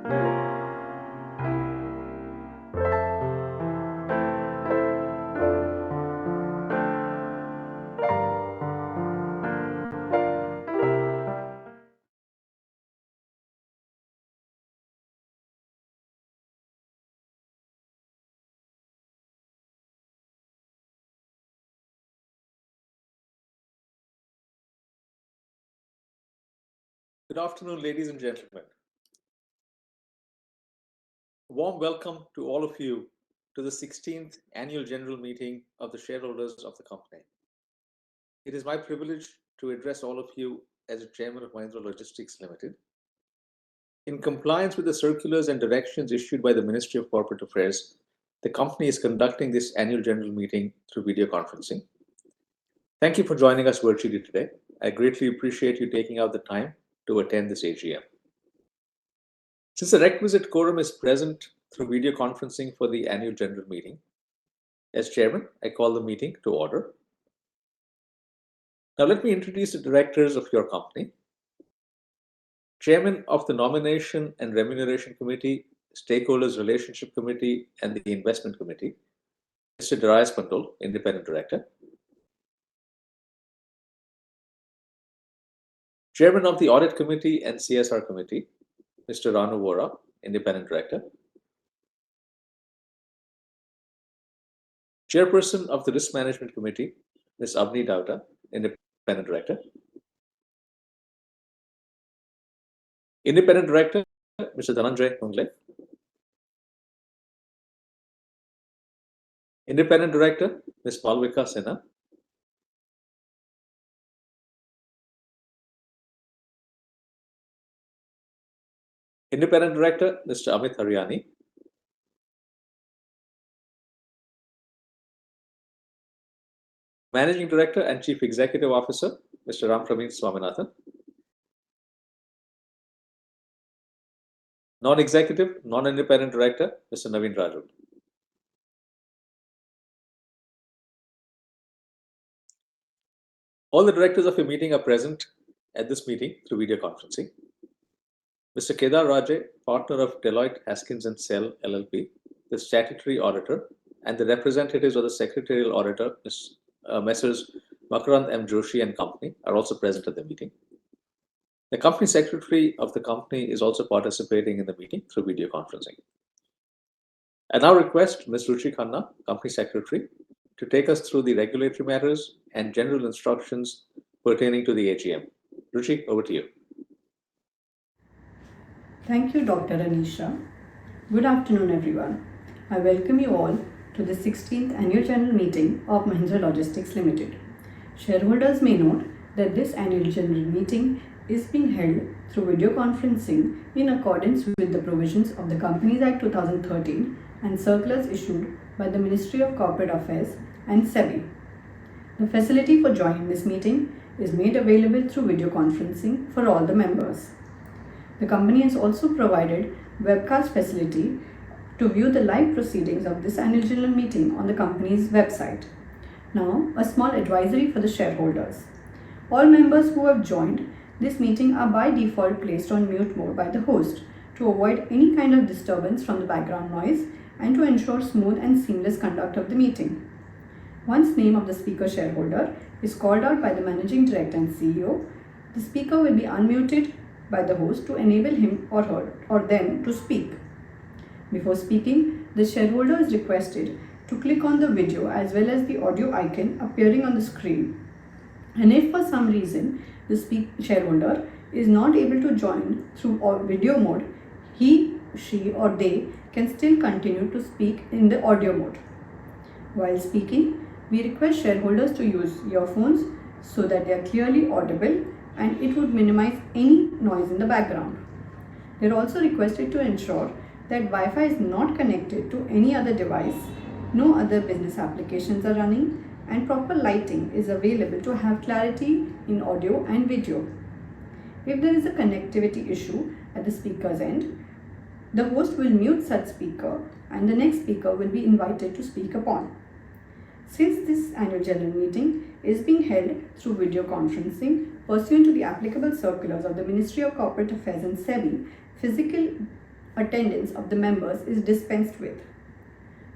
Good afternoon, ladies and gentlemen. A warm welcome to all of you to the 16th Annual General Meeting of the shareholders of the company. It is my privilege to address all of you as the Chairman of Mahindra Logistics Limited. In compliance with the circulars and directions issued by the Ministry of Corporate Affairs, the company is conducting this Annual General Meeting through video conferencing. Thank you for joining us virtually today. I greatly appreciate you taking out the time to attend this AGM. Since the requisite quorum is present through video conferencing for the annual general meeting, as chairman, I call the meeting to order. Now let me introduce the directors of your company. Chairman of the Nomination and Remuneration Committee, Stakeholders Relationship Committee, and the Investment Committee, Mr. Darius Pandol, Independent Director. Chairman of the Audit Committee and CSR Committee, Mr. Ranu Vora, Independent Director. Chairperson of the Risk Management Committee, Ms. Avni Davda, Independent Director. Independent Director, Mr. Dhananjay Hungle. Independent Director, Ms. Malvika Sinha. Independent Director, Mr. Amit Haryani. Managing Director and Chief Executive Officer, Mr. Ram Praveen Swaminathan. Non-Executive, Non-Independent Director, Mr. Naveen Raju. All the directors of your meeting are present at this meeting through video conferencing. Mr. Kedar Raje, partner of Deloitte Haskins & Sells LLP, the statutory auditor, and the representatives of the secretarial auditor, Messrs. Makarand M. Joshi and Company, are also present at the meeting. The company secretary of the company is also participating in the meeting through video conferencing. I now request Ms. Ruchi Khanna, Company Secretary, to take us through the regulatory matters and general instructions pertaining to the AGM. Ruchi, over to you. Thank you, Dr. Anisha. Good afternoon, everyone. I welcome you all to the 16th Annual General Meeting of Mahindra Logistics Limited. Shareholders may note that this Annual General Meeting is being held through video conferencing in accordance with the provisions of the Companies Act 2013 and circulars issued by the Ministry of Corporate Affairs and SEBI. The facility for joining this meeting is made available through video conferencing for all the members. The company has also provided webcast facility to view the live proceedings of this annual general meeting on the company's website. Now, a small advisory for the shareholders. All members who have joined this meeting are by default placed on mute mode by the host to avoid any kind of disturbance from the background noise and to ensure smooth and seamless conduct of the meeting. Once name of the speaker shareholder is called out by the Managing Director and CEO, the speaker will be unmuted by the host to enable him or her or them to speak. Before speaking, the shareholder is requested to click on the video as well as the audio icon appearing on the screen. And if for some reason the shareholder is not able to join through video mode, he, she or they can still continue to speak in the audio mode. While speaking, we request shareholders to use earphones so that they are clearly audible and it would minimize any noise in the background. They are also requested to ensure that Wi-Fi is not connected to any other device, no other business applications are running, and proper lighting is available to have clarity in audio and video. If there is a connectivity issue at the speaker's end, the host will mute such speaker and the next speaker will be invited to speak upon. Since this annual general meeting is being held through video conferencing pursuant to the applicable circulars of the Ministry of Corporate Affairs and SEBI, physical attendance of the members is dispensed with.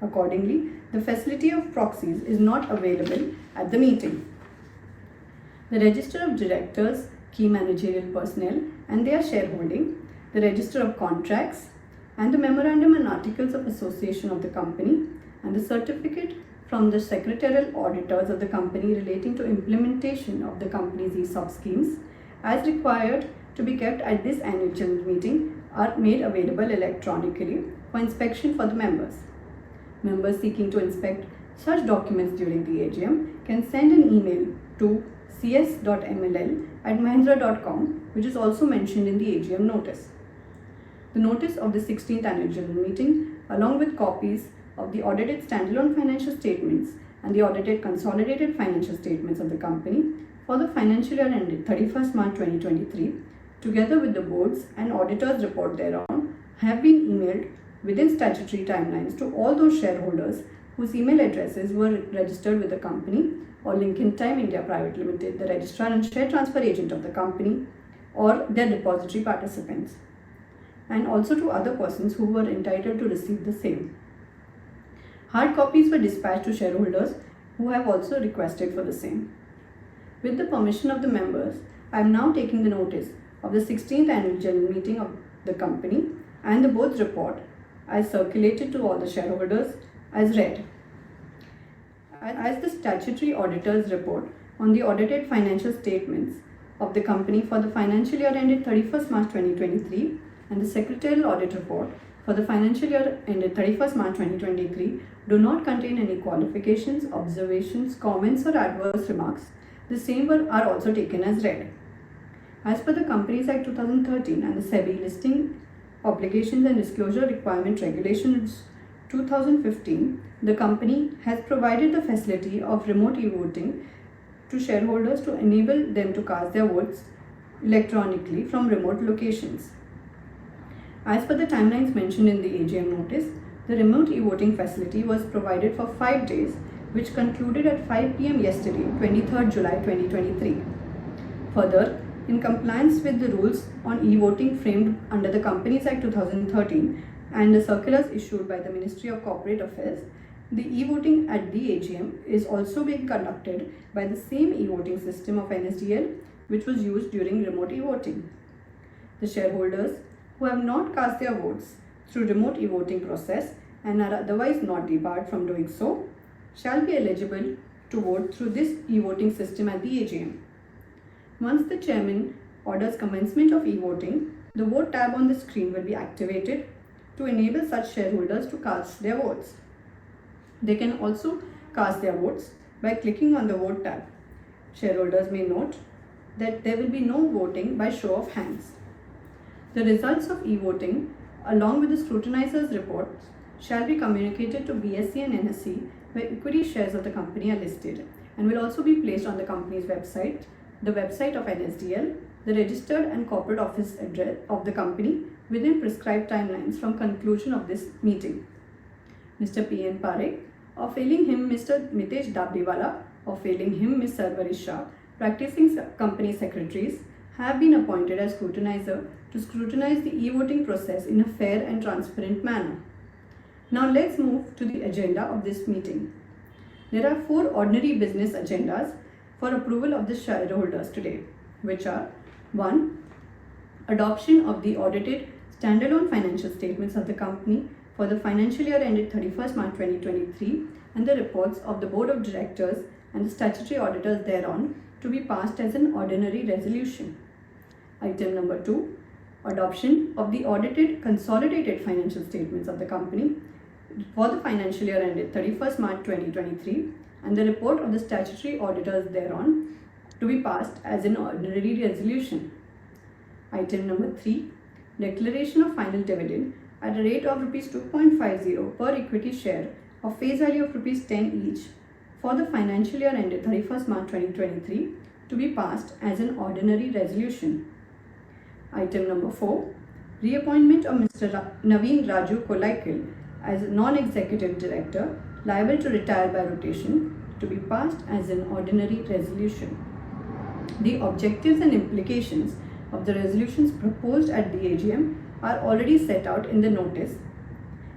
Accordingly, the facility of proxies is not available at the meeting. The register of directors, key managerial personnel and their shareholding, the register of contracts, and the memorandum and articles of association of the company, and the certificate from the secretarial auditors of the company relating to implementation of the company's ESOP schemes, as required to be kept at this annual general meeting, are made available electronically for inspection for the members. Members seeking to inspect such documents during the AGM can send an email to cs.mll@mahindra.com, which is also mentioned in the AGM notice. The notice of the 16th annual general meeting, along with copies of the audited standalone financial statements and the audited consolidated financial statements of the company for the financial year ended 31st March 2023, together with the board's and auditors' report thereon, have been emailed within statutory timelines to all those shareholders whose email addresses were registered with the company or Lincoln Time India Private Limited, the registrar and share transfer agent of the company, or their depository participants, and also to other persons who were entitled to receive the same. Hard copies were dispatched to shareholders who have also requested for the same. With the permission of the members, I am now taking the notice of the 16th annual general meeting of the company and the board's report as circulated to all the shareholders as read. As the statutory auditor's report on the audited financial statements of the company for the financial year ended 31st March 2023 and the secretarial audit report for the financial year ended 31st March 2023 do not contain any qualifications, observations, comments or adverse remarks, the same are also taken as read. As per the Companies Act 2013 and the SEBI Listing Obligations and Disclosure Requirement Regulations 2015, the company has provided the facility of remote e-voting to shareholders to enable them to cast their votes electronically from remote locations. As per the timelines mentioned in the AGM notice, the remote e-voting facility was provided for 5 days, which concluded at 5 p.m. yesterday, 23rd July 2023. Further, in compliance with the rules on e-voting framed under the Companies Act 2013 and the circulars issued by the Ministry of Corporate Affairs, the e-voting at the AGM is also being conducted by the same e-voting system of NSDL which was used during remote e-voting. The shareholders who have not cast their votes through remote e-voting process and are otherwise not debarred from doing so shall be eligible to vote through this e-voting system at the AGM. Once the chairman orders commencement of e-voting, the vote tab on the screen will be activated to enable such shareholders to cast their votes. They can also cast their votes by clicking on the vote tab. Shareholders may note that there will be no voting by show of hands. The results of e-voting, along with the scrutinizer's reports, shall be communicated to BSE and NSE, where equity shares of the company are listed, and will also be placed on the company's website, the website of NSDL, the registered and corporate office address of the company within prescribed timelines from conclusion of this meeting. Mr. P.N. Parekh, or failing him Mr. Mitesh Dabdiwala, or failing him Ms. Sarvaris Shah, practicing company secretaries, have been appointed as scrutinizer to scrutinize the e-voting process in a fair and transparent manner. Now let's move to the agenda of this meeting. There are 4 ordinary business agendas for approval of the shareholders today, which are 1. Adoption of the audited standalone financial statements of the company for the financial year ended 31st March 2023 and the reports of the Board of Directors and the statutory auditors thereon to be passed as an ordinary resolution. Item number 2. Adoption of the audited consolidated financial statements of the company for the financial year ended 31st March 2023 and the report of the statutory auditors thereon to be passed as an ordinary resolution. Item number 3. Declaration of final dividend at a rate of Rs 2.50 per equity share of face value of Rs 10 each for the financial year ended 31st March 2023 to be passed as an ordinary resolution. Item number 4. Reappointment of Mr. Naveen Raju Kolaikil as non-executive director liable to retire by rotation to be passed as an ordinary resolution. The objectives and implications of the resolutions proposed at the AGM are already set out in the notice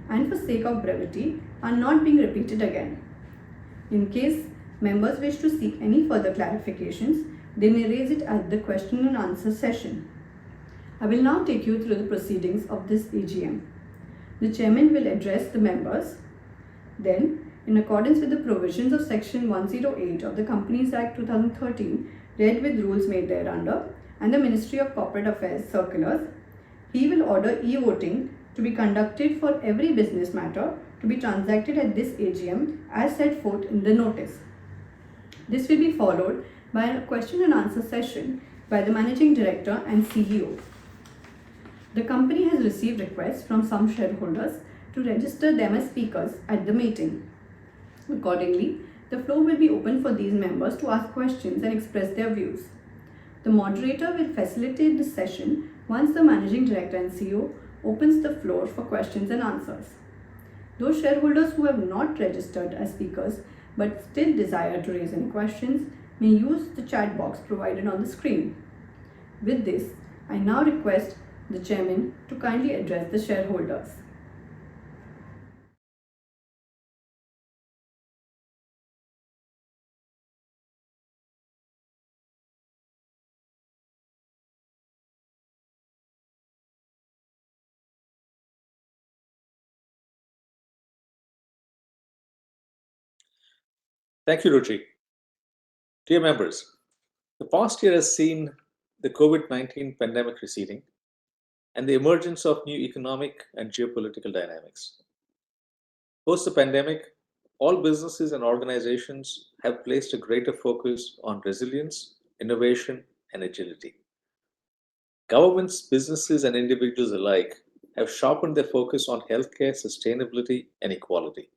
and for sake of brevity are not being repeated again. In case members wish to seek any further clarifications, they may raise it at the question and answer session. I will now take you through the proceedings of this AGM. The chairman will address the members. Then, in accordance with the provisions of Section 108 of the Companies Act 2013, read with rules made thereunder, and the Ministry of Corporate Affairs circulars, he will order e-voting to be conducted for every business matter to be transacted at this AGM as set forth in the notice. This will be followed by a question and answer session by the Managing Director and CEO. The company has received requests from some shareholders to register them as speakers at the meeting. Accordingly, the floor will be open for these members to ask questions and express their views. The moderator will facilitate the session once the Managing Director and CEO opens the floor for questions and answers. Those shareholders who have not registered as speakers but still desire to raise any questions may use the chat box provided on the screen. With this, I now request the chairman to kindly address the shareholders. Thank you, Ruchi. Dear members, the past year has seen the COVID-19 pandemic receding and the emergence of new economic and geopolitical dynamics. Post the pandemic, all businesses and organizations have placed a greater focus on resilience, innovation, and agility. Governments, businesses, and individuals alike have sharpened their focus on healthcare, sustainability, and equality.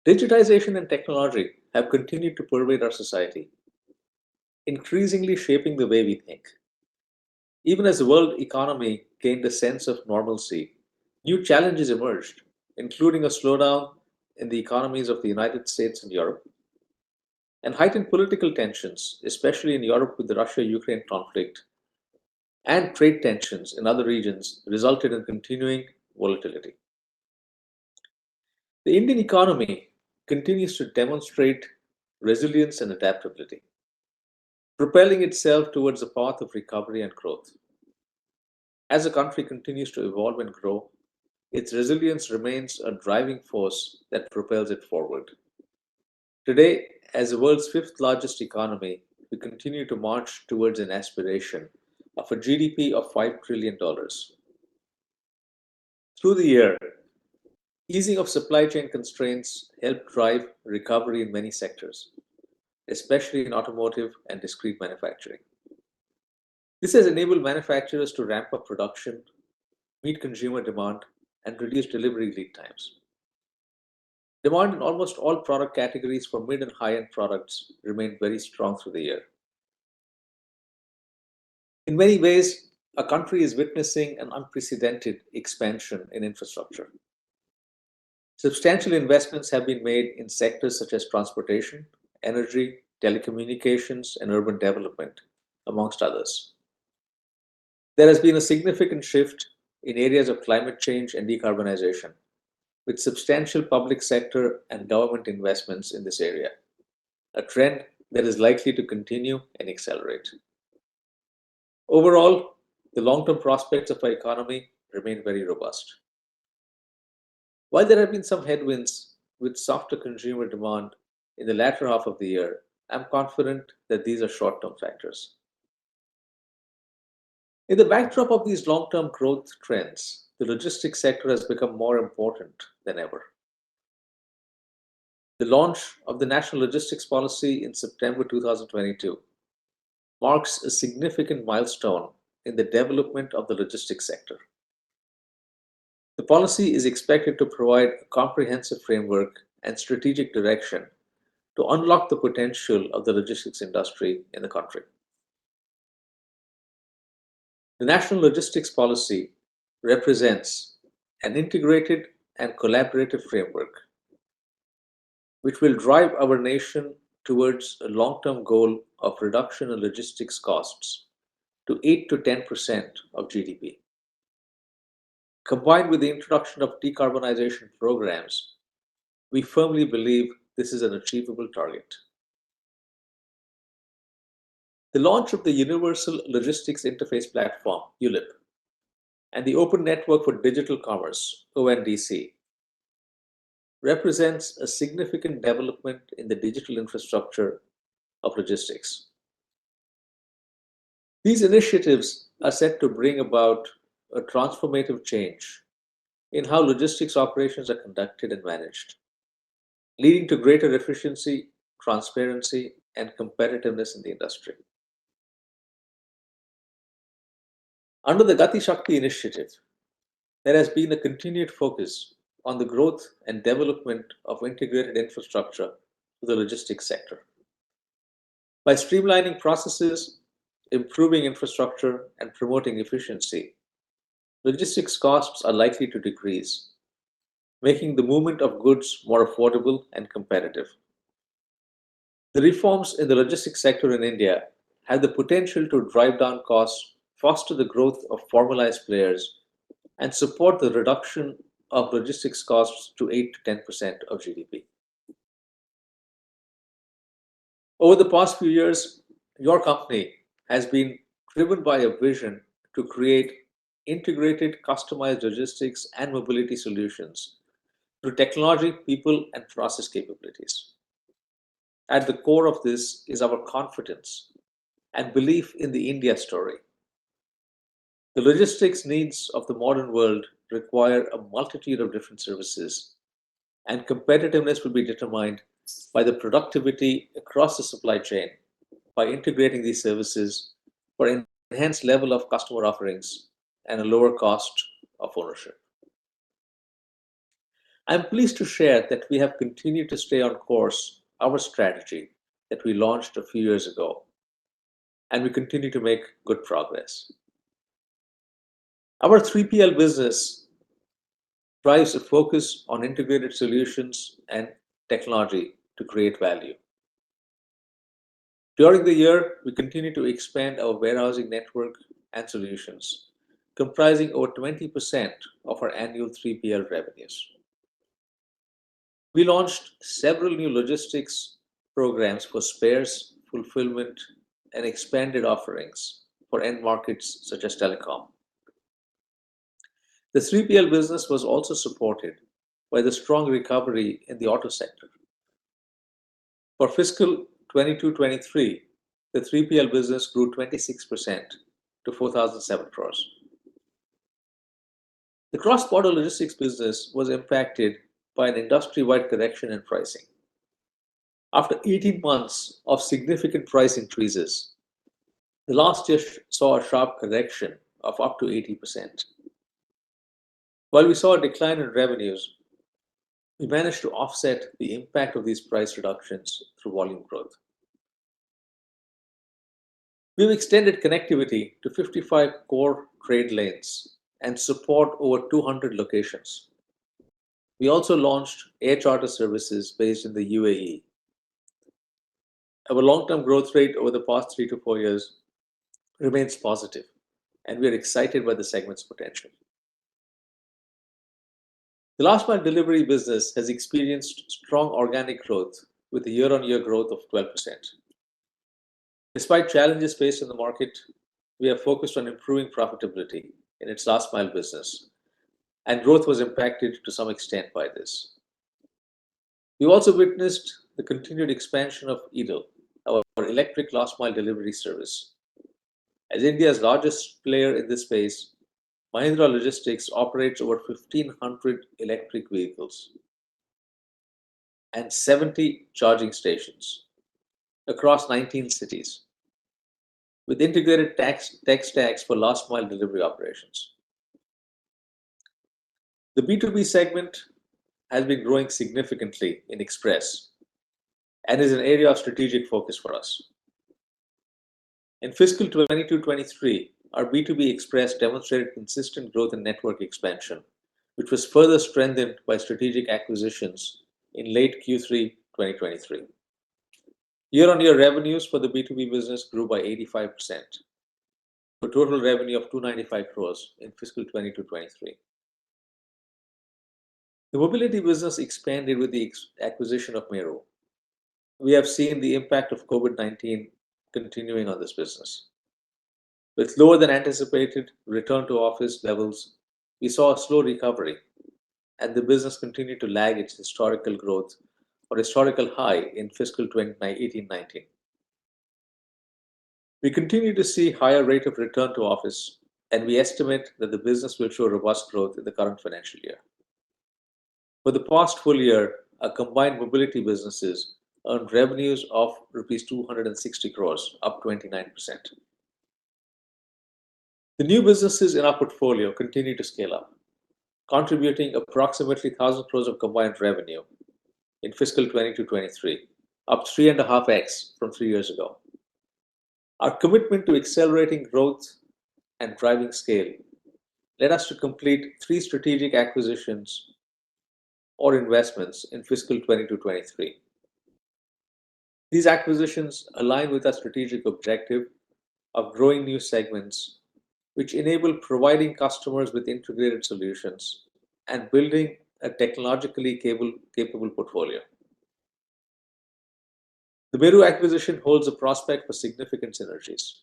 Digitization and technology have continued to pervade our society, increasingly shaping the way we think. Even as the world economy gained a sense of normalcy, new challenges emerged, including a slowdown in the economies of the United States and Europe, and heightened political tensions, especially in Europe with the Russia-Ukraine conflict, and trade tensions in other regions resulted in continuing volatility. The Indian economy continues to demonstrate resilience and adaptability, propelling itself towards a path of recovery and growth. As the country continues to evolve and grow, its resilience remains a driving force that propels it forward. Today, as the world's fifth largest economy, we continue to march towards an aspiration of a GDP of $5 trillion. Through the year, easing of supply chain constraints helped drive recovery in many sectors, especially in automotive and discrete manufacturing. This has enabled manufacturers to ramp up production, meet consumer demand, and reduce delivery lead times. Demand in almost all product categories for mid and high-end products remained very strong through the year. In many ways, our country is witnessing an unprecedented expansion in infrastructure. Substantial investments have been made in sectors such as transportation, energy, telecommunications, and urban development, amongst others. There has been a significant shift in areas of climate change and decarbonization, with substantial public sector and government investments in this area, a trend that is likely to continue and accelerate. Overall, the long-term prospects of our economy remain very robust. While there have been some headwinds with softer consumer demand in the latter half of the year, I'm confident that these are short-term factors. In the backdrop of these long-term growth trends, the logistics sector has become more important than ever. The launch of the National Logistics Policy in September 2022 marks a significant milestone in the development of the logistics sector. The policy is expected to provide a comprehensive framework and strategic direction to unlock the potential of the logistics industry in the country. The National Logistics Policy represents an integrated and collaborative framework which will drive our nation towards a long-term goal of reduction in logistics costs to 8 to 10% of GDP. Combined with the introduction of decarbonization programs, we firmly believe this is an achievable target. The launch of the Universal Logistics Interface Platform, ULIP, and the Open Network for Digital Commerce, ONDC, represents a significant development in the digital infrastructure of logistics. These initiatives are set to bring about a transformative change in how logistics operations are conducted and managed, leading to greater efficiency, transparency, and competitiveness in the industry. Under the Gati Shakti initiative, there has been a continued focus on the growth and development of integrated infrastructure to the logistics sector. By streamlining processes, improving infrastructure, and promoting efficiency, logistics costs are likely to decrease, making the movement of goods more affordable and competitive. The reforms in the logistics sector in India have the potential to drive down costs, foster the growth of formalized players, and support the reduction of logistics costs to 8 to 10% of GDP. Over the past few years, your company has been driven by a vision to create integrated, customized logistics and mobility solutions through technology, people, and process capabilities. At the core of this is our confidence and belief in the India story. The logistics needs of the modern world require a multitude of different services, and competitiveness will be determined by the productivity across the supply chain by integrating these services for an enhanced level of customer offerings and a lower cost of ownership. I'm pleased to share that we have continued to stay on course our strategy that we launched a few years ago, and we continue to make good progress. Our 3PL business drives a focus on integrated solutions and technology to create value. During the year, we continue to expand our warehousing network and solutions, comprising over 20% of our annual 3PL revenues. We launched several new logistics programs for spares, fulfillment, and expanded offerings for end markets such as telecom. The 3PL business was also supported by the strong recovery in the auto sector. For fiscal 22-23, the 3PL business grew 26% to 4,007 crores. The cross-border logistics business was impacted by an industry-wide correction in pricing. After 18 months of significant price increases, the last year saw a sharp correction of up to 80%. While we saw a decline in revenues, we managed to offset the impact of these price reductions through volume growth. We've extended connectivity to 55 core trade lanes and support over 200 locations. We also launched air charter services based in the UAE. Our long-term growth rate over the past 3 to 4 years remains positive, and we are excited by the segment's potential. The last mile delivery business has experienced strong organic growth with a year-on-year growth of 12%. Despite challenges faced in the market, we have focused on improving profitability in its last mile business, and growth was impacted to some extent by this. We also witnessed the continued expansion of EDEL, our electric last mile delivery service. As India's largest player in this space, Mahindra Logistics operates over 1,500 electric vehicles and 70 charging stations across 19 cities, with integrated tech stacks for last mile delivery operations. The B2B segment has been growing significantly in Express and is an area of strategic focus for us. In fiscal 22-23, our B2B Express demonstrated consistent growth in network expansion, which was further strengthened by strategic acquisitions in late Q3 2023. Year-on-year revenues for the B2B business grew by 85%. a total revenue of 295 crores in fiscal 22-23. The mobility business expanded with the acquisition of Meru. We have seen the impact of COVID-19 continuing on this business. With lower than anticipated return to office levels, we saw a slow recovery, and the business continued to lag its historical growth or historical high in fiscal 2018-19. We continue to see higher rate of return to office, and we estimate that the business will show robust growth in the current financial year. For the past full year, our combined mobility businesses earned revenues of rupees 260 crores, up 29%. The new businesses in our portfolio continue to scale up, contributing approximately 1,000 crores of combined revenue in fiscal 22-23, up 3.5x from 3 years ago. Our commitment to accelerating growth and driving scale led us to complete 3 strategic acquisitions or investments in fiscal 22-23. These acquisitions align with our strategic objective of growing new segments, which enable providing customers with integrated solutions and building a technologically capable portfolio. The Meru acquisition holds a prospect for significant synergies.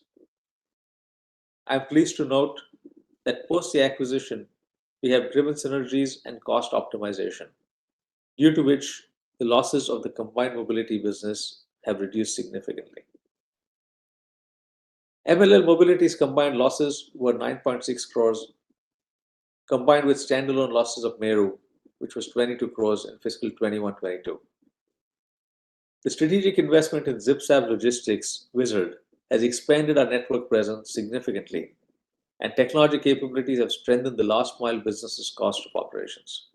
I am pleased to note that post the acquisition, we have driven synergies and cost optimization, due to which the losses of the combined mobility business have reduced significantly. MLL Mobility's combined losses were 9.6 crores, combined with standalone losses of Meru, which was 22 crores in fiscal 21-22. The strategic investment in ZipZap Logistics Wizard has expanded our network presence significantly, and technology capabilities have strengthened the last mile business's cost of operations.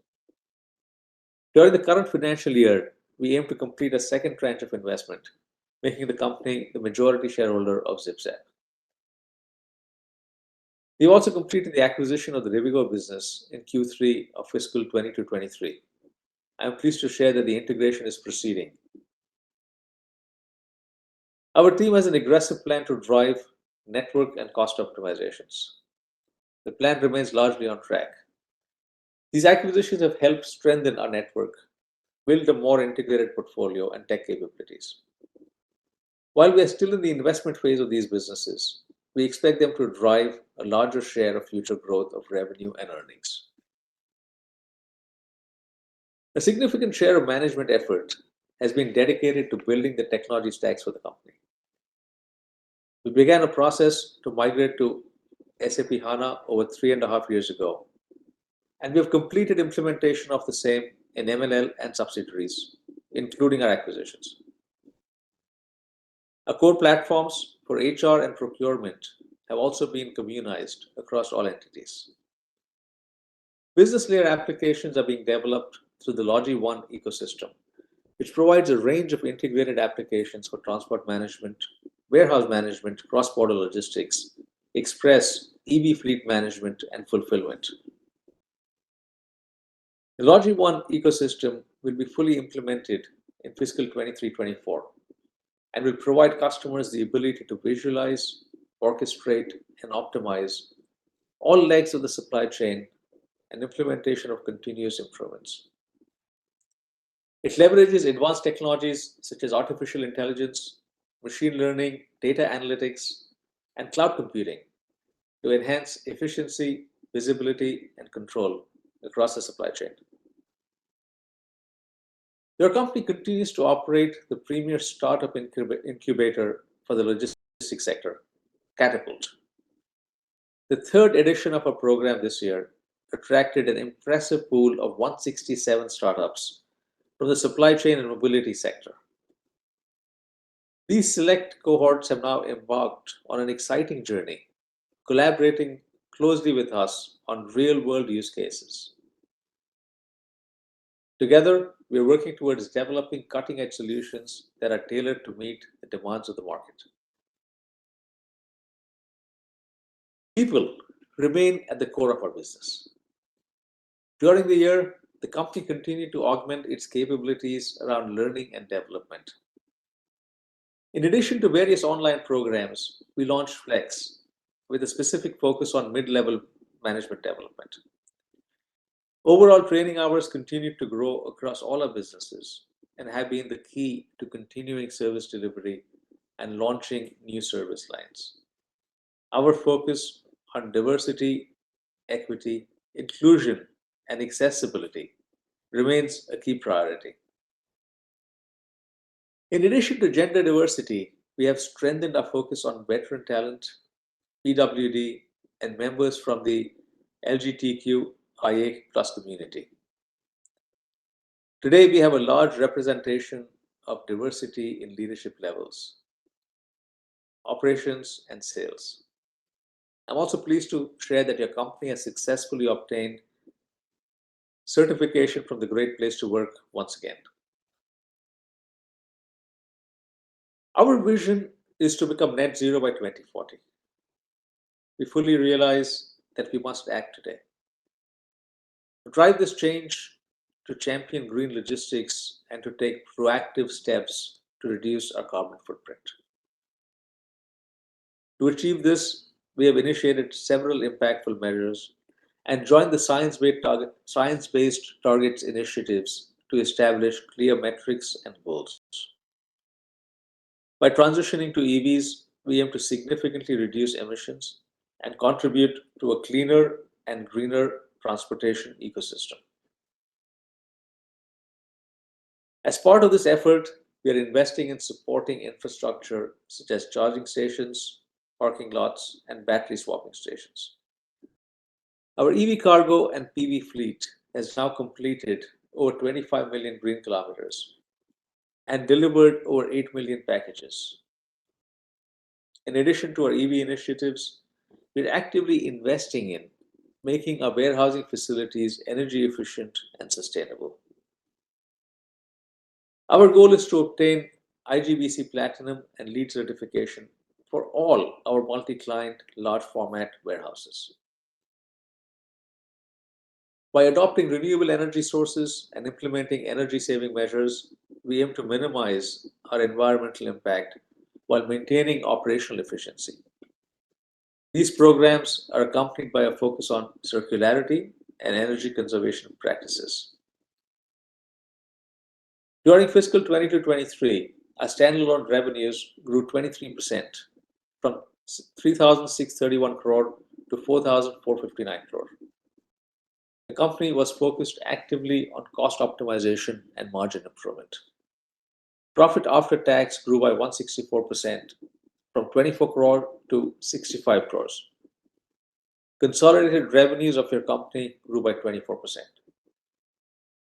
During the current financial year, we aim to complete a second tranche of investment, making the company the majority shareholder of ZipZap. We have also completed the acquisition of the Rivigo business in Q3 of fiscal 22-23. I am pleased to share that the integration is proceeding. Our team has an aggressive plan to drive network and cost optimizations. The plan remains largely on track. These acquisitions have helped strengthen our network, build a more integrated portfolio and tech capabilities. While we are still in the investment phase of these businesses, we expect them to drive a larger share of future growth of revenue and earnings. A significant share of management effort has been dedicated to building the technology stacks for the company. We began a process to migrate to SAP HANA over 3.5 years ago, and we have completed implementation of the same in MLL and subsidiaries, including our acquisitions. Our core platforms for HR and procurement have also been communized across all entities. Business layer applications are being developed through the LogiOne ecosystem, which provides a range of integrated applications for transport management, warehouse management, cross-border logistics, express, EV fleet management, and fulfillment. The LogiOne ecosystem will be fully implemented in fiscal 23-24 and will provide customers the ability to visualize, orchestrate, and optimize all legs of the supply chain and implementation of continuous improvements. It leverages advanced technologies such as artificial intelligence, machine learning, data analytics, and cloud computing to enhance efficiency, visibility, and control across the supply chain. Your company continues to operate the premier startup incubator for the logistics sector, Catapult. The third edition of our program this year attracted an impressive pool of 167 startups from the supply chain and mobility sector. These select cohorts have now embarked on an exciting journey, collaborating closely with us on real-world use cases. Together, we are working towards developing cutting-edge solutions that are tailored to meet the demands of the market. People remain at the core of our business. During the year, the company continued to augment its capabilities around learning and development. In addition to various online programs, we launched Flex, with a specific focus on mid-level management development. Overall training hours continue to grow across all our businesses and have been the key to continuing service delivery and launching new service lines. Our focus on diversity, equity, inclusion, and accessibility remains a key priority. In addition to gender diversity, we have strengthened our focus on veteran talent, PWD, and members from the LGBTQIA plus community. Today, we have a large representation of diversity in leadership levels, operations, and sales. I'm also pleased to share that your company has successfully obtained certification from the Great Place to Work once again. Our vision is to become net zero by 2040. We fully realize that we must act today. To drive this change, to champion green logistics, and to take proactive steps to reduce our carbon footprint. To achieve this, we have initiated several impactful measures and joined the Science-Based Targets initiatives to establish clear metrics and goals. By transitioning to EVs, we aim to significantly reduce emissions and contribute to a cleaner and greener transportation ecosystem. As part of this effort, we are investing in supporting infrastructure such as charging stations, parking lots, and battery swapping stations. Our EV cargo and PV fleet has now completed over 25 million green kilometers and delivered over 8 million packages. In addition to our EV initiatives, we're actively investing in making our warehousing facilities energy efficient and sustainable. Our goal is to obtain IGBC Platinum and LEED certification for all our multi-client large format warehouses. By adopting renewable energy sources and implementing energy saving measures, we aim to minimize our environmental impact while maintaining operational efficiency. These programs are accompanied by a focus on circularity and energy conservation practices. During fiscal 22-23, our standalone revenues grew 23% from 3,631 crore to 4,459 crore. The company was focused actively on cost optimization and margin improvement. Profit after tax grew by 164% from 24 crore to 65 crores. Consolidated revenues of your company grew by 24%.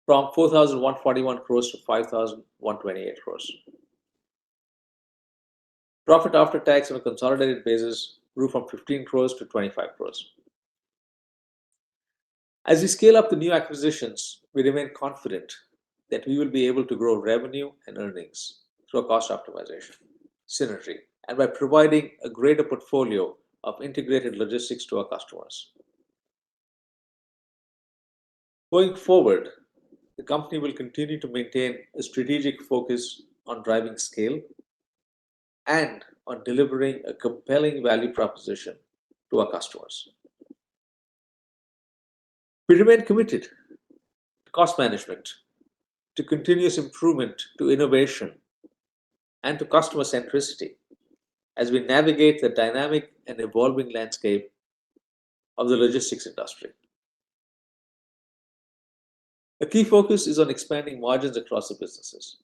From 4,141 crores to 5,128 crores. Profit after tax on a consolidated basis grew from 15 crores to 25 crores. As we scale up the new acquisitions, we remain confident that we will be able to grow revenue and earnings through a cost optimization, synergy, and by providing a greater portfolio of integrated logistics to our customers. Going forward, the company will continue to maintain a strategic focus on driving scale and on delivering a compelling value proposition to our customers. We remain committed to cost management, to continuous improvement, to innovation, and to customer centricity as we navigate the dynamic and evolving landscape of the logistics industry. A key focus is on expanding margins across the businesses.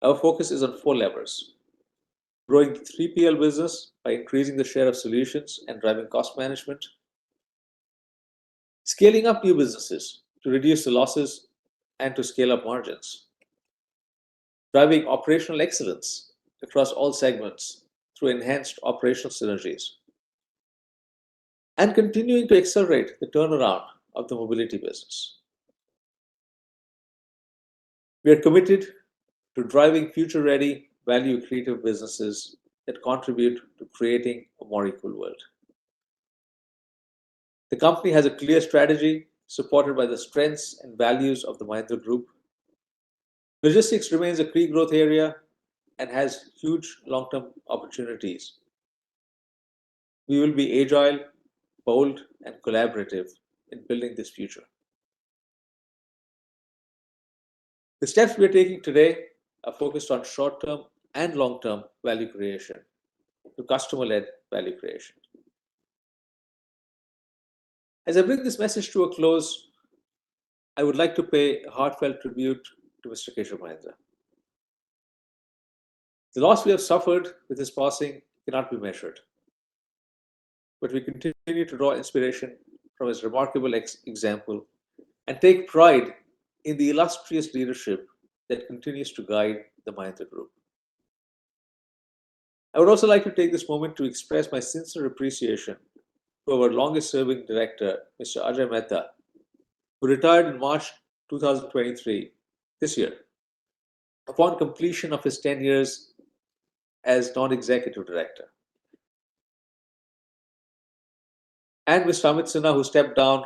Our focus is on 4 levers: growing the 3PL business by increasing the share of solutions and driving cost management, scaling up new businesses to reduce the losses and to scale up margins, driving operational excellence across all segments through enhanced operational synergies, and continuing to accelerate the turnaround of the mobility business. We are committed to driving future-ready, value-accretive businesses that contribute to creating a more equal world. The company has a clear strategy supported by the strengths and values of the Mahindra Group. Logistics remains a key growth area and has huge long-term opportunities. We will be agile, bold, and collaborative in building this future. The steps we are taking today are focused on short-term and long-term value creation through customer-led value creation. As I bring this message to a close, I would like to pay a heartfelt tribute to Mr. Keshav Mahindra. The loss we have suffered with his passing cannot be measured, but we continue to draw inspiration from his remarkable example and take pride in the illustrious leadership that continues to guide the Mahindra Group. I would also like to take this moment to express my sincere appreciation to our longest-serving director, Mr. Ajay Mehta, who retired in March 2023, this year, upon completion of his 10 years as non-executive director. And Mr. Amit Sinha, who stepped down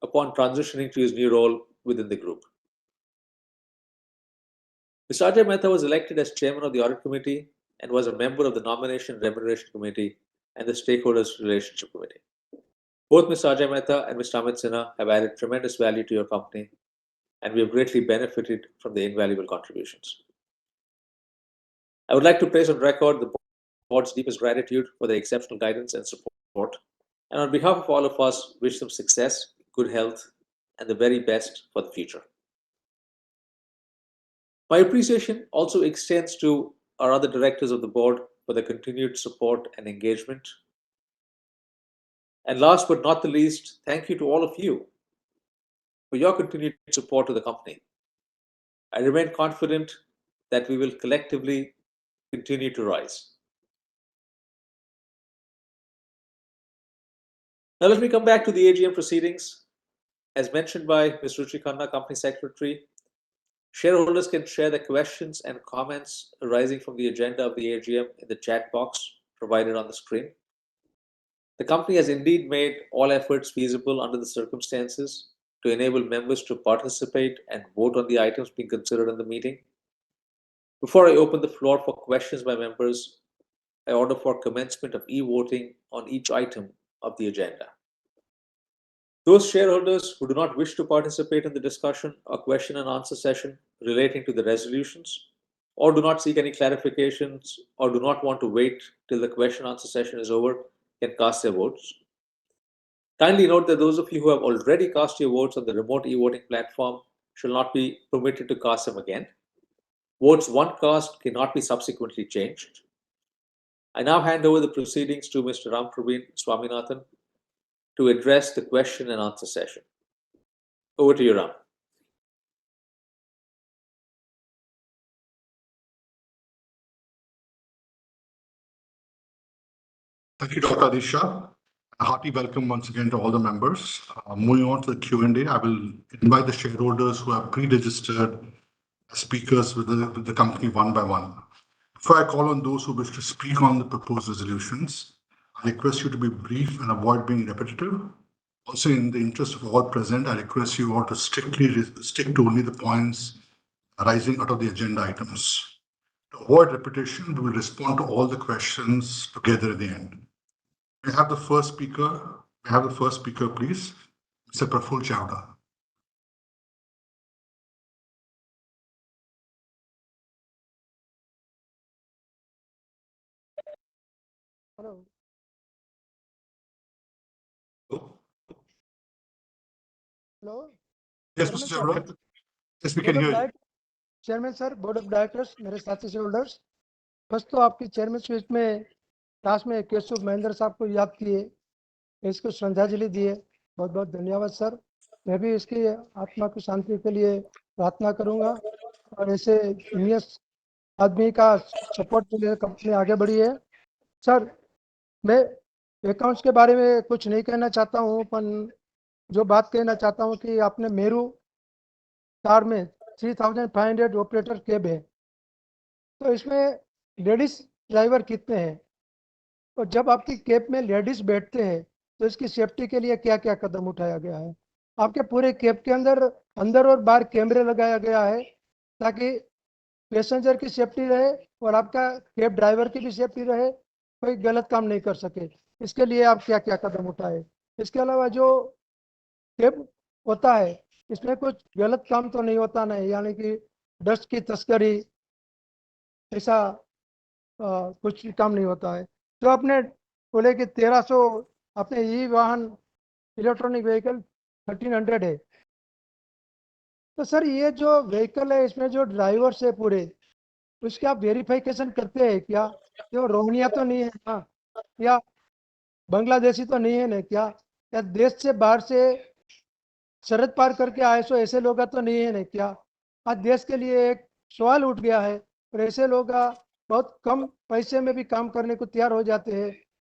upon transitioning to his new role within the group. Mr. Ajay Mehta was elected as chairman of the Audit Committee and was a member of the Nomination and Remuneration Committee and the Stakeholders Relationship Committee. Both Mr. Ajay Mehta and Mr. Amit Sinha have added tremendous value to your company, and we have greatly benefited from their invaluable contributions. I would like to place on record the board's deepest gratitude for their exceptional guidance and support, and on behalf of all of us, wish them success, good health, and the very best for the future. My appreciation also extends to our other directors of the board for their continued support and engagement. And last but not the least, thank you to all of you for your continued support to the company. I remain confident that we will collectively continue to rise. Now let me come back to the AGM proceedings. As mentioned by Ms. Ruchi Khanna, Company Secretary, shareholders can share their questions and comments arising from the agenda of the AGM in the chat box provided on the screen. The company has indeed made all efforts feasible under the circumstances to enable members to participate and vote on the items being considered in the meeting. Before I open the floor for questions by members, I order for commencement of e-voting on each item of the agenda. Those shareholders who do not wish to participate in the discussion or question and answer session relating to the resolutions, or do not seek any clarifications, or do not want to wait till the question and answer session is over, can cast their votes. Kindly note that those of you who have already cast your votes on the remote e-voting platform shall not be permitted to cast them again. Votes once cast cannot be subsequently changed. I now hand over the proceedings to Mr. Ram Praveen Swaminathan to address the question and answer session. Over to you, Ram. Thank you, Dr. Adisha. A hearty welcome once again to all the members. Moving on to the Q&A, I will invite the shareholders who have pre-registered as speakers with the company one by one. Before I call on those who wish to speak on the proposed resolutions, I request you to be brief and avoid being repetitive. Also, in the interest of all present, I request you all to strictly stick to only the points arising out of the agenda items. To avoid repetition, we will respond to all the questions together at the end. We have the first speaker. Please, Mr. Praful Chawda. Hello. Hello. Yes, Mr. Chawda. Yes, we can hear you. Chairman sir, board of directors, मेरे साथी share holders, बस तो आपकी chairman speech में last में केशव महेंद्र साहब को याद किए, इसको श्रद्धांजलि दिए, बहुत बहुत धन्यवाद सर। मैं भी इसकी आत्मा की शांति के लिए प्रार्थना करूंगा और ऐसे जीनियस आदमी का सपोर्ट के लिए कंपनी आगे बढ़ी है। सर, मैं अकाउंट्स के बारे में कुछ नहीं कहना चाहता हूँ, पर जो बात कहना चाहता हूँ कि आपने मेरू कार में 3500 ऑपरेटर कैब है, तो इसमें लेडीज ड्राइवर कितने हैं, और जब आपकी कैब में लेडीज बैठते हैं तो इसकी सेफ्टी के लिए क्या क्या कदम उठाया गया है? आपके पूरे कैब के अंदर और बाहर कैमरे लगाया गया है ताकि पैसेंजर की सेफ्टी रहे और आपका कैब ड्राइवर की भी सेफ्टी रहे, कोई गलत काम नहीं कर सके। इसके लिए आप क्या क्या कदम उठाए? इसके अलावा जो कैब होता है इसमें कुछ गलत काम तो नहीं होता नहीं, यानी कि डस्ट की तस्करी ऐसा कुछ काम नहीं होता है। तो आपने बोले कि 1300 अपने ई वाहन इलेक्ट्रॉनिक व्हीकल 1300 है। तो सर ये जो व्हीकल है इसमें जो ड्राइवर्स है पूरे, उसके आप वेरिफिकेशन करते हैं क्या? ये रोहनिया तो नहीं है ना, या बांग्लादेशी तो नहीं है ना क्या, या देश से बाहर से सरहद पार करके आए सो ऐसे लोग तो नहीं है ना क्या? आज देश के लिए एक सवाल उठ गया है, और ऐसे लोग बहुत कम पैसे में भी काम करने को तैयार हो जाते हैं।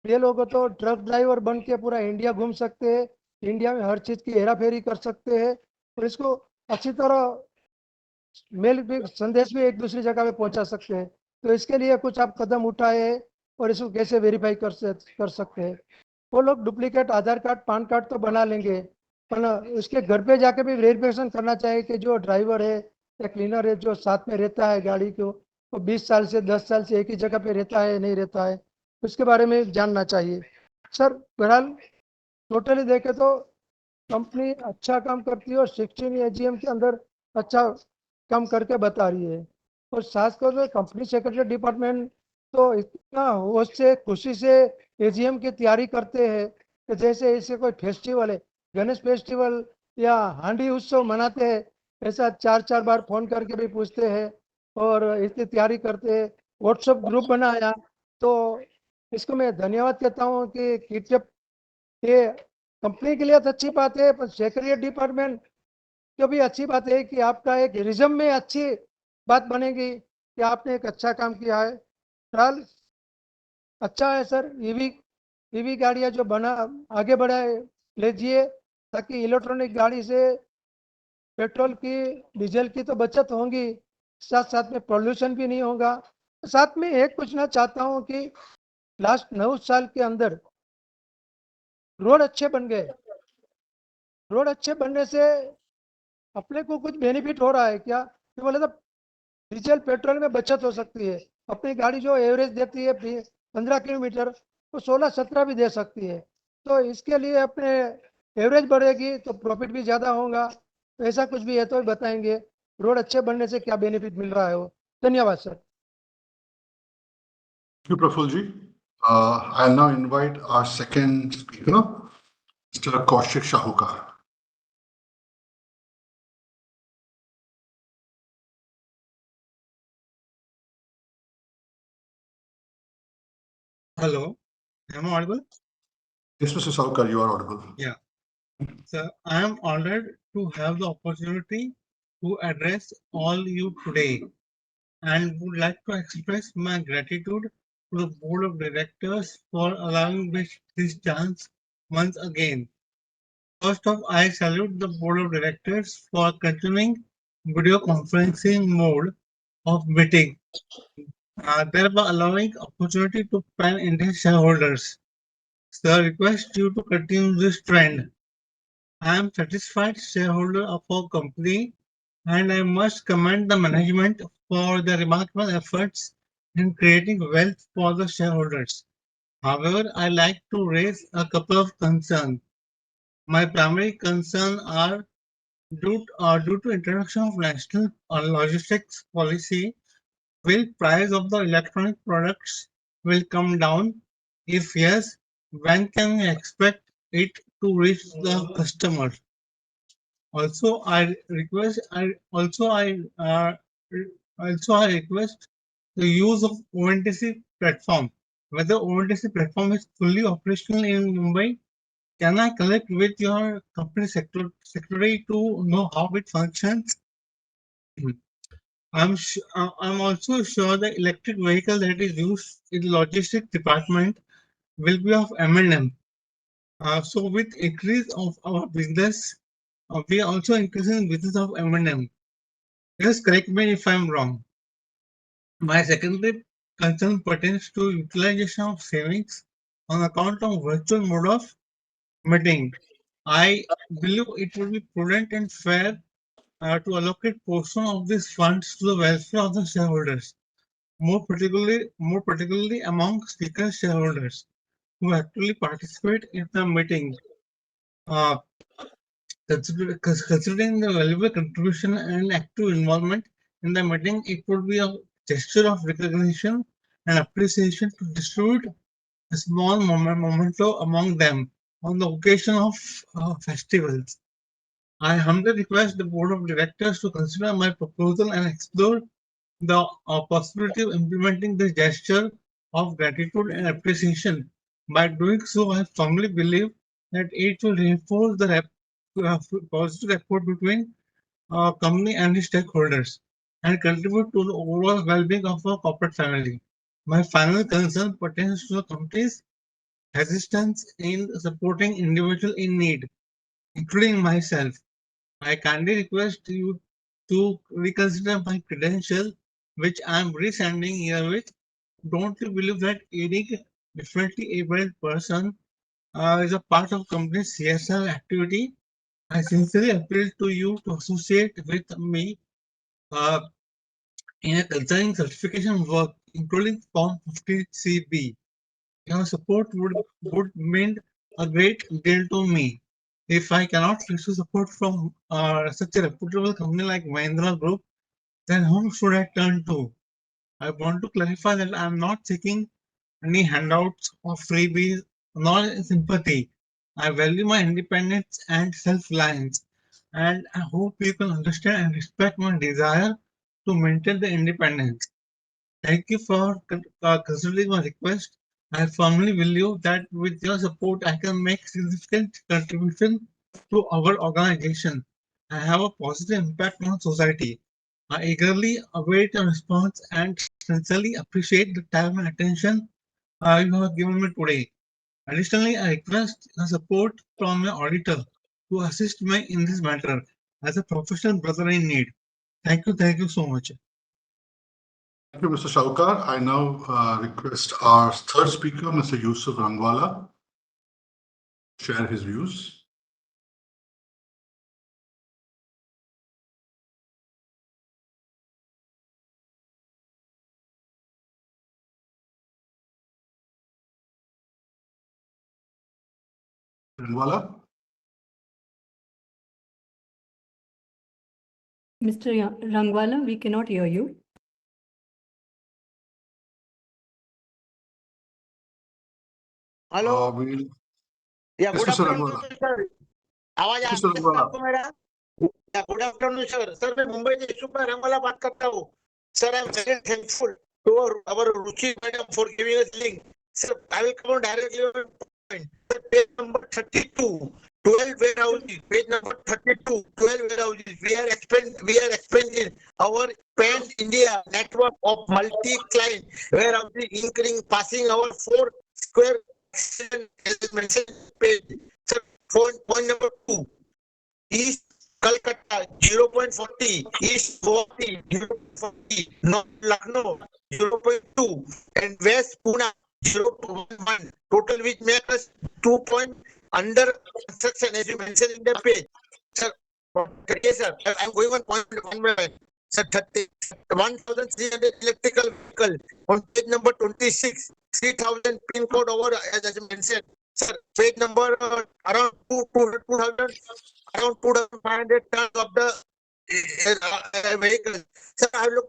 ये लोग तो ट्रक ड्राइवर बन के पूरा इंडिया घूम सकते हैं, इंडिया में हर चीज़ की हेरा फेरी कर सकते हैं, और इसको अच्छी तरह मेल भी संदेश भी एक दूसरी जगह पे पहुंचा सकते हैं। तो इसके लिए कुछ आप कदम उठाए हैं, और इसको कैसे वेरीफाई कर सकते हैं? वो लोग डुप्लीकेट आधार कार्ड पान कार्ड तो बना लेंगे, पर उसके घर पे जाके भी वेरिफिकेशन करना चाहिए कि जो ड्राइवर है या क्लीनर है जो साथ में रहता है गाड़ी को, वो 20 साल से 10 साल से एक ही जगह पे रहता है नहीं रहता है, उसके बारे में जानना चाहिए। सर बहरहाल टोटली देखे तो कंपनी अच्छा काम करती है, और 16 एजीएम के अंदर अच्छा काम करके बता रही है। और खासकर कंपनी सेक्रेटरी डिपार्टमेंट तो इतना होश से खुशी से एजीएम की तैयारी करते हैं कि जैसे इसे कोई फेस्टिवल है, गणेश फेस्टिवल या हांडी उत्सव मनाते हैं, ऐसा 4 4 बार फोन करके भी पूछते हैं और इसकी तैयारी करते हैं। व्हाट्सएप ग्रुप बनाया, तो इसको मैं धन्यवाद कहता हूँ कि किटअप ये कंपनी के लिए तो अच्छी बात है, पर सेक्रेटरी डिपार्टमेंट को भी अच्छी बात है कि आपका एक रिज्यूम में अच्छी बात बनेगी कि आपने एक अच्छा काम किया है। फिलहाल अच्छा है सर, ईवी गाड़ियां जो बना आगे बढ़ाए लीजिए, ताकि इलेक्ट्रॉनिक गाड़ी से पेट्रोल की डीजल की तो बचत होगी, साथ साथ में पोल्यूशन भी नहीं होगा। साथ में एक पूछना चाहता हूँ कि लास्ट 9 साल के अंदर रोड अच्छे बन गए, रोड अच्छे बनने से अपने को कुछ बेनिफिट हो रहा है क्या? तो बोले तो डीजल पेट्रोल में बचत हो सकती है। अपनी गाड़ी जो एवरेज देती है 15 किलोमीटर, वो 16 17 भी दे सकती है। तो इसके लिए अपने एवरेज बढ़ेगी तो प्रॉफिट भी ज़्यादा होगा। तो ऐसा कुछ भी है तो बताएंगे, रोड अच्छे बनने से क्या बेनिफिट मिल रहा है वो। धन्यवाद sir. Thank you, Prafulji. I'll now invite our second speaker, Mr. Kaushik Shahukar. Hello, am I audible? Yes, Mr. Shahukar, you are audible. Yeah. So I am honored to have the opportunity to address all you today and would like to express my gratitude to the board of directors for allowing me this chance once again. First off, I salute the board of directors for continuing video conferencing mode of meeting, thereby allowing opportunity to pan Indian shareholders. So I request you to continue this trend. I am satisfied shareholder of our company, and I must commend the management for their remarkable efforts in creating wealth for the shareholders. However, I like to raise a couple of concerns. My primary concerns are due to introduction of national logistics policy. Will price of the electronic products will come down? If yes, when can we expect it to reach the customer? Also, I request the use of ONTC platform. Whether ONTC platform is fully operational in Mumbai, can I connect with your company secretary to know how it functions? I'm also sure the electric vehicle that is used in the logistics department will be of M&M. So with increase of our business, we are also increasing business of M&M. Just correct me if I'm wrong. My secondary concern pertains to utilization of savings on account of virtual mode of meeting. I believe it would be prudent and fair to allocate portion of these funds to the welfare of the shareholders, more particularly among speaker shareholders. who actually participate in the meeting. Uh, Considering the valuable contribution and active involvement in the meeting, it would be a gesture of recognition and appreciation to distribute a small memento among them on the occasion of festivals. I humbly request the Board of Directors to consider my proposal and explore the possibility of implementing the gesture of gratitude and appreciation. By doing so, I firmly believe that it will reinforce the positive rapport between company and its stakeholders and contribute to the overall well-being of our corporate family. My final concern pertains to the company's hesitance in supporting individuals in need, including myself. I kindly request you to reconsider my credential, which I am resending here with. Don't you believe that aiding differently abled person is a part of company's CSR activity? I sincerely appeal to you to associate with me uh, in a concerning certification work, including Form 50CB. Your support would mean a great deal to me. If I cannot receive support from such a reputable company like Mahindra Group, then whom should I turn to? I want to clarify that I am not seeking any handouts or freebies, nor sympathy. I value my independence and self-reliance, and I hope you can understand and respect my desire to maintain the independence. Thank you for considering my request. I firmly believe that with your support, I can make significant contribution to our organization and have a positive impact on society. I eagerly await your response and sincerely appreciate the time and attention you have given me today. Additionally, I request the support from my auditor to assist me in this matter as a professional brother in need. Thank you so much. Thank you, Mr. Shaukar. I now request our third speaker, Mr. Yusuf Rangwala, share his views. Rangwala? Mr. Rangwala, we cannot hear you. Hello या Yes, good Mr. Afternoon Rangwala. Sir आवाज Yes, आ Mr. रहा है sir Rangwala. आपको मेरा या good afternoon sir मैं मुंबई से यूसुफ रंगवाला बात करता हूँ sir I am very thankful to our Ruchi madam for giving us link sir I will come directly on point page number 32 12 warehouses page number 32 12 warehouses we are expanding our pan India network of multi client warehouses including passing our 4 square as mentioned page. Sir, point number 2. East Calcutta 0.40, East Guwahati 0.40, North Lucknow 0.2, and West Pune 0.1. Total which makes us 2 point under construction as you mentioned in the page. Sir, okay, sir, I'm going on point one by one. Sir, 1,300 electrical vehicle on page number 26, 3,000 pin code over as I mentioned. Sir, page number around 2,000 around 2,500 tons of the vehicles. Sir, I would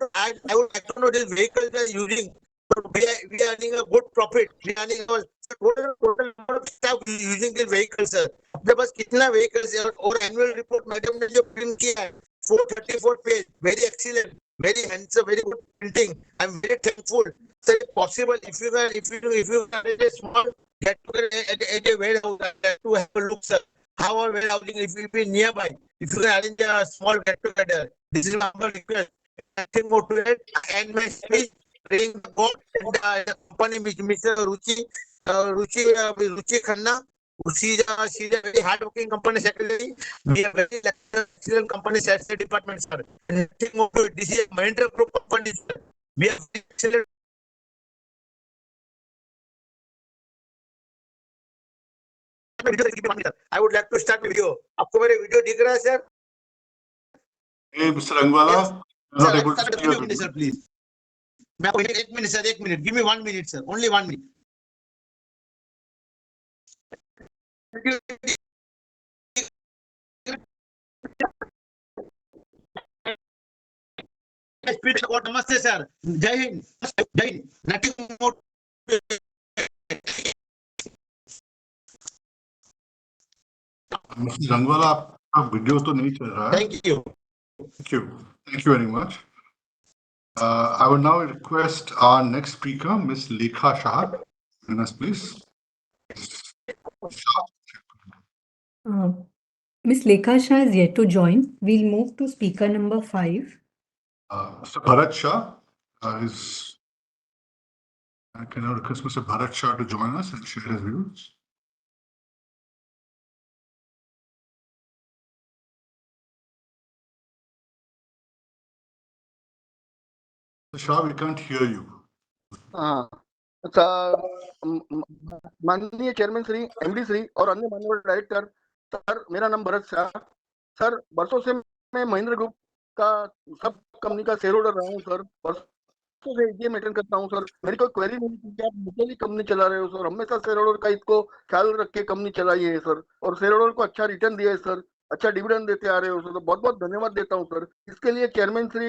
like to know these vehicles we are using. So we are earning a good profit. We are earning total number of staff using these vehicles, sir. अपने पास कितना vehicles है और annual report madam ने जो print किया है 434 page, very excellent, very handsome, very good printing. I'm very thankful. Sir, if possible, if you can arrange a small get together at a warehouse to have a look, sir. How our warehousing if will be nearby. If you can arrange a small get together, this is my humble request. Nothing more to it. And my speech, praying the God and the company, Mr. Ruchi Khanna. She's a very hardworking company secretary. We are very excellent company secretary department, sir. And nothing more to it. This is a Mahindra Group company, sir. We are very excellent. I would like to start video. आपको मेरे video दिख रहा है sir? Hey, Mr. Rangwala, Yes. I'm not Sir, able to sir, see your give me a minute, video. sir, please. मैं आपको एक minute sir, एक minute. Give me 1 minute, sir. Only 1 minute. speech about Namaste, sir. Jai Hind. Jai Hind. Nothing more. Mr. Rangwala, आपका video तो नहीं चल रहा है. Thank you. Thank you very much. I would now request our next speaker, Ms. Lekha Shah. Join us, please. Ms. Lekha Shah is yet to join. We'll move to speaker number 5. Mr. Bharat Shah is. Can I request Mr. Bharat Shah to join us and share his views? Mr. Shah, we can't hear you. हाँ sir, माननीय chairman Shri, MD Shri और अन्य माननीय director, sir मेरा नाम Bharat Shah. Sir बरसों से मैं महिंद्रा ग्रुप का सब कंपनी का शेयर होल्डर रहा हूँ सर। बरसों से ये मेंटेन करता हूँ सर। मेरी कोई क्वेरी नहीं थी कि आप मुझे कंपनी चला रहे हो सर। हमेशा शेयर होल्डर का इसको ख्याल रख के कंपनी चलाई है सर, और शेयर होल्डर को अच्छा रिटर्न दिया है सर, अच्छा डिविडेंड देते आ रहे हो सर। तो बहुत बहुत धन्यवाद देता हूँ सर। इसके लिए चेयरमैन श्री,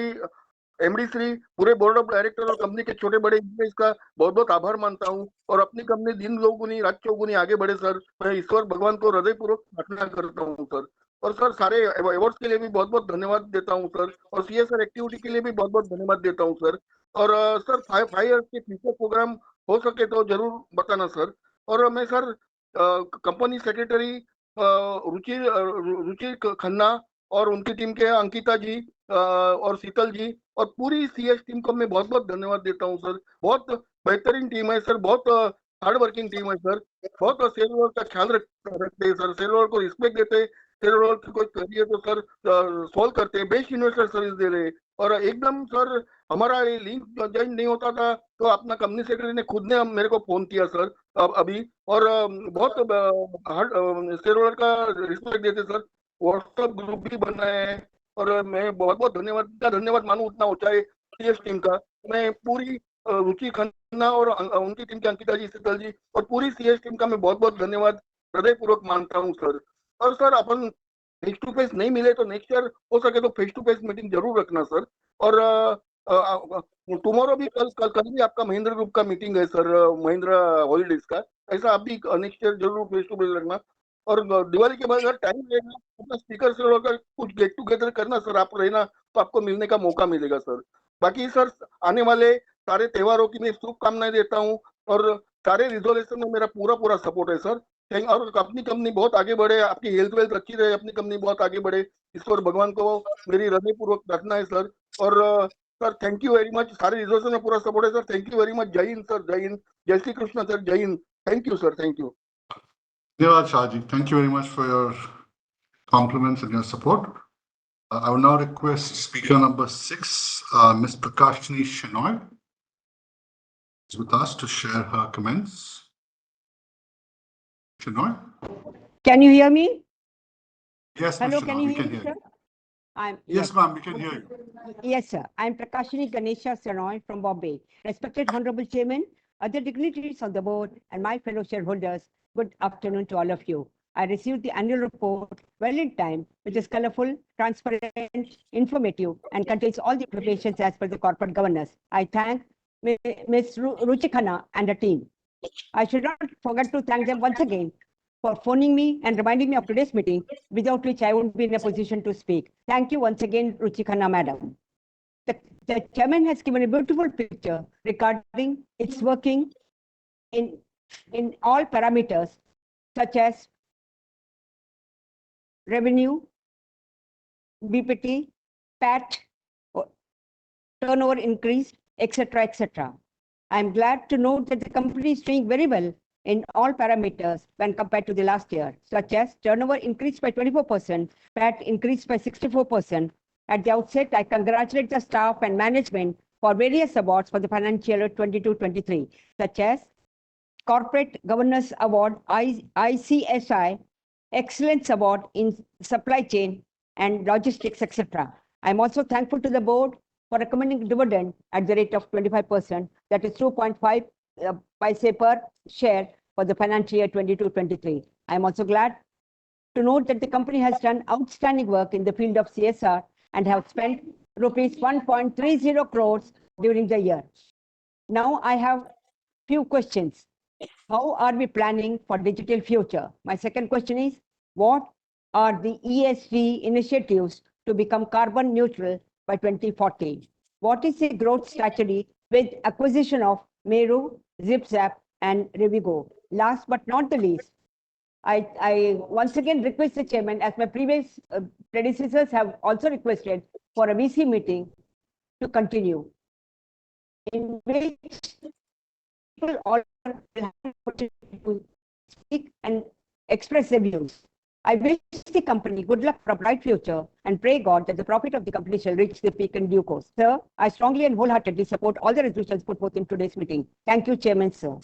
एमडी श्री, पूरे बोर्ड ऑफ डायरेक्टर और कंपनी के छोटे बड़े इसका बहुत बहुत आभार मानता हूँ। और अपनी कंपनी दिन दोगुनी रात चौगुनी आगे बढ़े सर। मैं ईश्वर भगवान को हृदयपूर्वक प्रार्थना करता हूँ सर। और सर सारे अवार्ड्स के लिए भी बहुत बहुत धन्यवाद देता हूँ सर, और सीएसआर एक्टिविटी के लिए भी बहुत बहुत धन्यवाद देता हूँ सर। और सर 5 इयर्स के फ्यूचर प्रोग्राम हो सके तो जरूर बताना सर। और मैं सर कंपनी सेक्रेटरी रुचि खन्ना और उनकी टीम के अंकिता जी और शीतल जी और पूरी सीएस टीम को मैं बहुत बहुत धन्यवाद देता हूँ सर। बहुत बेहतरीन टीम है सर, बहुत हार्ड वर्किंग टीम है सर। बहुत शेयर होल्डर का ख्याल रखते हैं सर, शेयर होल्डर को रिस्पेक्ट देते हैं, शेयर होल्डर की कोई क्वेरी है तो सर सॉल्व करते हैं, बेस्ट इन्वेस्टर सर्विस दे रहे हैं। और एकदम सर हमारा ये लिंक ज्वाइन नहीं होता था तो अपना कंपनी सेक्रेटरी ने खुद ने मेरे को फोन किया सर अभी, और बहुत हार्ड शेयर होल्डर का रिस्पेक्ट देते सर। व्हाट्सएप ग्रुप भी बनाए हैं, और मैं बहुत बहुत धन्यवाद मानूं उतना ऊंचा है सीएस टीम का। मैं पूरी रुचि खन्ना और उनकी टीम के अंकिता जी, शीतल जी और पूरी सीएस टीम का मैं बहुत बहुत धन्यवाद हृदयपूर्वक मानता हूँ सर। और सर अपन फेस टू फेस नहीं मिले तो नेक्स्ट ईयर हो सके तो फेस टू फेस मीटिंग जरूर रखना सर। और टुमारो भी कल भी आपका महिंद्रा ग्रुप का मीटिंग है सर, महिंद्रा हॉलीडेज का। ऐसा आप भी नेक्स्ट ईयर जरूर फेस टू फेस रखना। और दिवाली के बाद अगर टाइम रहेगा अपना स्पीकर से होकर कुछ गेट टुगेदर करना सर, आप रहना तो आपको मिलने का मौका मिलेगा सर। बाकी सर आने वाले सारे त्योहारों की मैं शुभकामनाएं देता हूँ, और सारे रिजोल्यूशन में मेरा पूरा सपोर्ट है सर। और अपनी कंपनी बहुत आगे बढ़े, आपकी हेल्थ वेल्थ अच्छी रहे, अपनी कंपनी बहुत आगे बढ़े, ईश्वर भगवान को मेरी हृदयपूर्वक प्रार्थना है सर। और sir thank you very much, सारे रिजोल्यूशन में पूरा सपोर्ट है sir. Thank you very much. जय हिंद सर, जय हिंद, जय श्री कृष्ण सर, जय Hind. Thank you sir, thank you. Dhanyawad, Shahji. Thank you very much for your compliments and your support. I will now request speaker number 6, Ms. Prakashini Shenoy, is with us to share her comments. Shenoy? Can you hear me? Yes, Hello, Ms. can Shenoy, you we hear can me, hear sir? you. Yes, ma'am, we can hear you. Yes, sir. I'm Prakashini Ganesha Senoy from Bombay. Respected Honorable Chairman, other dignitaries on the board, and my fellow shareholders, good afternoon to all of you. I received the annual report well in time, which is colorful, transparent, informative, and contains all the preparations as per the corporate governance. I thank Ms. Ruchi Khanna and the team. I should not forget to thank them once again for phoning me and reminding me of today's meeting, without which I won't be in a position to speak. Thank you once again, Ruchi Khanna, madam. The chairman has given a beautiful picture regarding its working in all parameters, such as revenue, BPT, PAT, turnover increase, etc., etc. I'm glad to note that the company is doing very well in all parameters when compared to the last year, such as turnover increased by 24%, PAT increased by 64%. At the outset, I congratulate the staff and management for various awards for the financial year 22-23, such as Corporate Governance Award, ICSI, Excellence Award in Supply Chain and Logistics, etc. I'm also thankful to the board for recommending dividend at the rate of 25%, that is 2.5 paise per share for the financial year 22-23. I am also glad to note that the company has done outstanding work in the field of CSR and have spent rupees 1.30 crores during the year. Now I have few questions. How are we planning for digital future? My second question is, what are the ESG initiatives to become carbon neutral by 2040? What is the growth strategy with acquisition of Meru, ZipZap, and Revigo? Last but not the least, I once again request the chairman, as my previous predecessors have also requested, for a VC meeting to continue, in which people all will have an opportunity to speak and express their views. I wish the company good luck for a bright future and pray God that the profit of the company shall reach the peak in due course. Sir, I strongly and wholeheartedly support all the resolutions put forth in today's meeting. Thank you, Chairman, sir.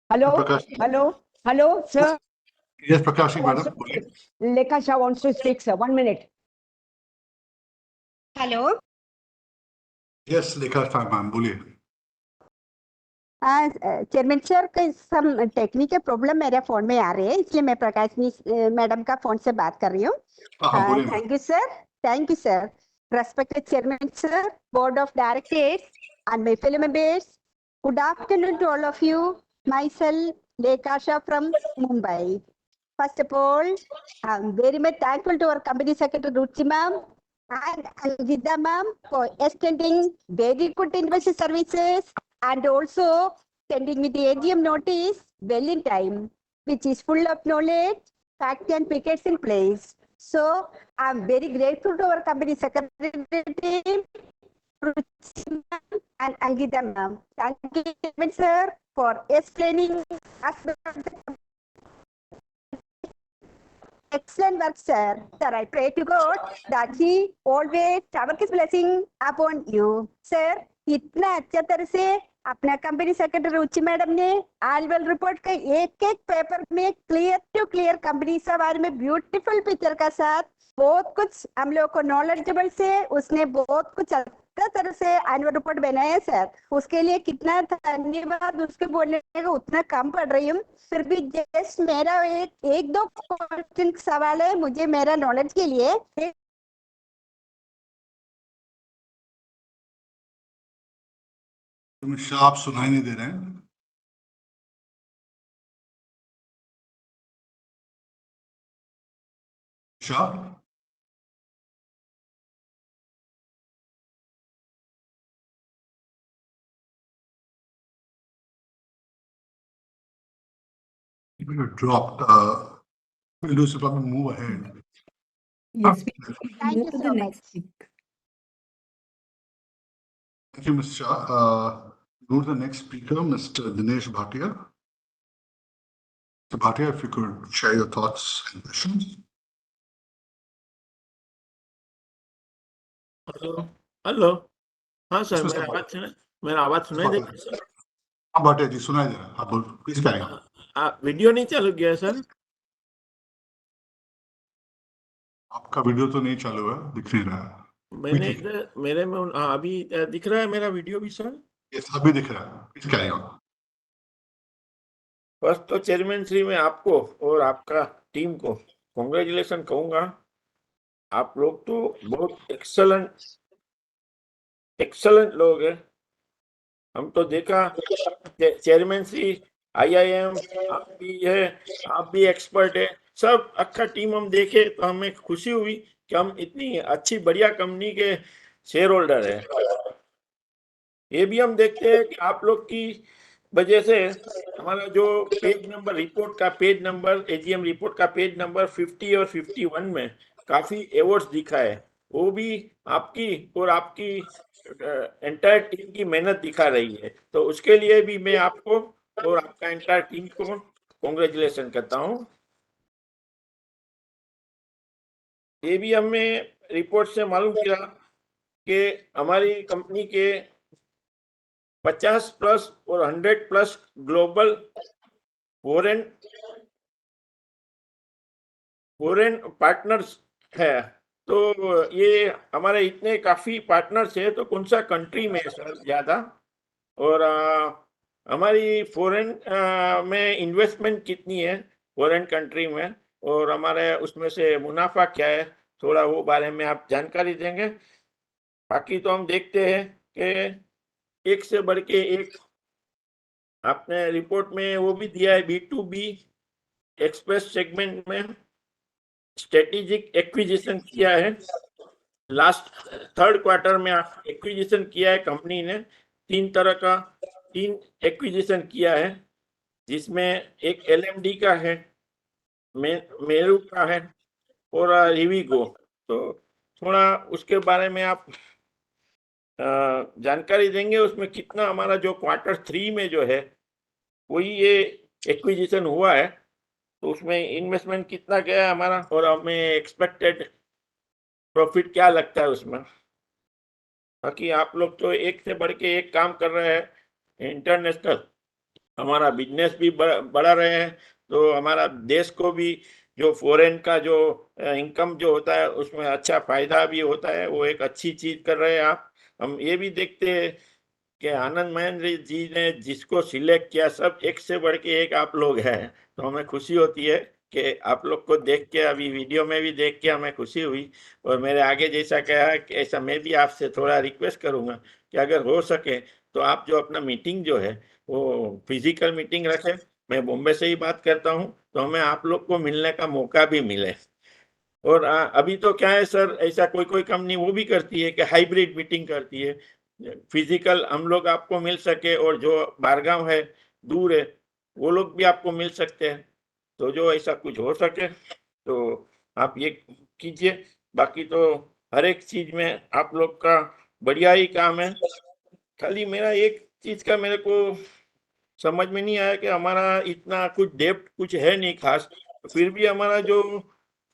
Hello, Prakash. hello, sir. Yes, Prakash, madam. Lekha Shah wants to speak, sir. 1 minute. Hello Yes, Lekha Shah, ma'am. बोलिए. Chairman sir some technical problem मेरे phone में आ रहे हैं, इसलिए मैं प्रकाशनी madam का phone से बात कर रही हूँ. बोलिए. Thank you sir. Respected Chairman sir, Board of Directors, and my fellow members, good afternoon to all of you. Myself, Lekha Shah from Mumbai. First of all, I'm very much thankful to our company secretary Ruchi ma'am and Angita ma'am for extending very good investor services and also sending me the AGM notice well in time, which is full of knowledge, facts and figures in place. So I'm very grateful to our company secretary team, Ruchi ma'am and Angita ma'am. Thank you, sir, for explaining aspects of the excellent work, sir. Sir, I pray to God that He always shower His blessing upon you. Sir, इतना अच्छा तरह से अपना company secretary रुचि madam ने annual report का एक एक paper में क्लियर टू क्लियर कंपनी के बारे में ब्यूटीफुल पिक्चर का साथ बहुत कुछ हम लोग को नॉलेजेबल से उसने बहुत कुछ अच्छा तरह से एनुअल रिपोर्ट बनाया सर. उसके लिए कितना धन्यवाद उसके बोलने का उतना कम पड़ रही हूँ. फिर भी जस्ट मेरा एक दो क्वेश्चन सवाल है मुझे मेरा नॉलेज के लिए. आप सुनाई नहीं दे रहे हैं. Shah, you dropped. We'll do so. Probably move ahead. Yes, we Thank move you to so the much. next speaker. Thank you, Mr. Shah. Go to the next speaker, Mr. Dinesh Bhatia. Mr. Bhatia, if you could share your thoughts and questions. Hello hello. हाँ sir, Yes, Mr. मेरा आवाज सुनाई दे रहा है sir. हाँ भाटिया जी सुनाई दे रहा है. आप बोल प्लीज कैरी. वीडियो नहीं चालू किया है सर. आपका वीडियो तो नहीं चालू है, दिख नहीं रहा है. मैंने इधर मेरे में अभी दिख रहा है मेरा वीडियो भी सर. यस, अभी दिख रहा है. Please carry on. फर्स्ट तो चेयरमैन श्री मैं आपको और आपका टीम को कॉन्ग्रेचुलेशन कहूंगा. आप लोग तो बहुत एक्सलेंट लोग हैं. हम तो देखा चेयरमैन श्री IIM आप भी है, आप भी एक्सपर्ट है, सब अच्छा टीम हम देखे तो हमें खुशी हुई कि हम इतनी अच्छी बढ़िया कंपनी के शेयर होल्डर है. ये भी हम देखते हैं कि आप लोग की वजह से हमारा जो पेज नंबर रिपोर्ट का पेज नंबर AGM रिपोर्ट का पेज नंबर 50 और 51 में काफी अवार्ड्स दिखा है. वो भी आपकी और आपकी एंटायर टीम की मेहनत दिखा रही है. तो उसके लिए भी मैं आपको और आपका एंटायर टीम को कॉन्ग्रेचुलेशन करता हूँ. ये भी हमें रिपोर्ट से मालूम किया कि हमारी कंपनी के 50 प्लस और 100 प्लस ग्लोबल फॉरेन पार्टनर्स है. तो ये हमारे इतने काफी पार्टनर्स है, तो कौन सा कंट्री में सर ज्यादा, और हमारी फॉरेन में इन्वेस्टमेंट कितनी है, फॉरेन कंट्री में, और हमारे उसमें से मुनाफा क्या है, थोड़ा वो बारे में आप जानकारी देंगे। बाकी तो हम देखते हैं कि एक से बढ़ के एक आपने रिपोर्ट में वो भी दिया है, B2B एक्सप्रेस सेगमेंट में स्ट्रेटेजिक एक्विजिशन किया है। लास्ट थर्ड क्वार्टर में एक्विजिशन किया है कंपनी ने, 3 एक्विजिशन किया है, जिसमें एक LMD का है, मेरू का है और रिवीगो। तो थोड़ा उसके बारे में आप जानकारी देंगे, उसमें कितना हमारा जो Q3 में जो है वही ये एक्विजिशन हुआ है, तो उसमें इन्वेस्टमेंट कितना गया है हमारा, और हमें एक्सपेक्टेड प्रॉफिट क्या लगता है उसमें। बाकी आप लोग तो एक से बढ़ के एक काम कर रहे हैं, इंटरनेशनल हमारा बिजनेस भी बढ़ा रहे हैं, तो हमारा देश को भी जो फॉरेन का जो इनकम जो होता है उसमें अच्छा फायदा भी होता है, वो एक अच्छी चीज कर रहे हैं आप। हम ये भी देखते हैं कि आनंद महेंद्र जी ने जिसको सिलेक्ट किया, सब एक से बढ़ के एक आप लोग हैं, तो हमें खुशी होती है कि आप लोग को देख के, अभी वीडियो में भी देख के हमें खुशी हुई। और मेरे आगे जैसा कहा कि ऐसा मैं भी आपसे थोड़ा रिक्वेस्ट करूंगा कि अगर हो सके तो आप जो अपना मीटिंग जो है वो फिजिकल मीटिंग रखें। मैं बॉम्बे से ही बात करता हूँ, तो हमें आप लोग को मिलने का मौका भी मिले। और अभी तो क्या है सर, ऐसा कोई कोई कंपनी वो भी करती है कि हाइब्रिड मीटिंग करती है, फिजिकल हम लोग आपको मिल सके, और जो बारगांव है, दूर है, वो लोग भी आपको मिल सकते हैं। तो जो ऐसा कुछ हो सके तो आप ये कीजिए। बाकी तो हर एक चीज में आप लोग का बढ़िया ही काम है। खाली मेरा एक चीज का मेरे को समझ में नहीं आया कि हमारा इतना कुछ डेप्ट कुछ है नहीं खास, फिर भी हमारा जो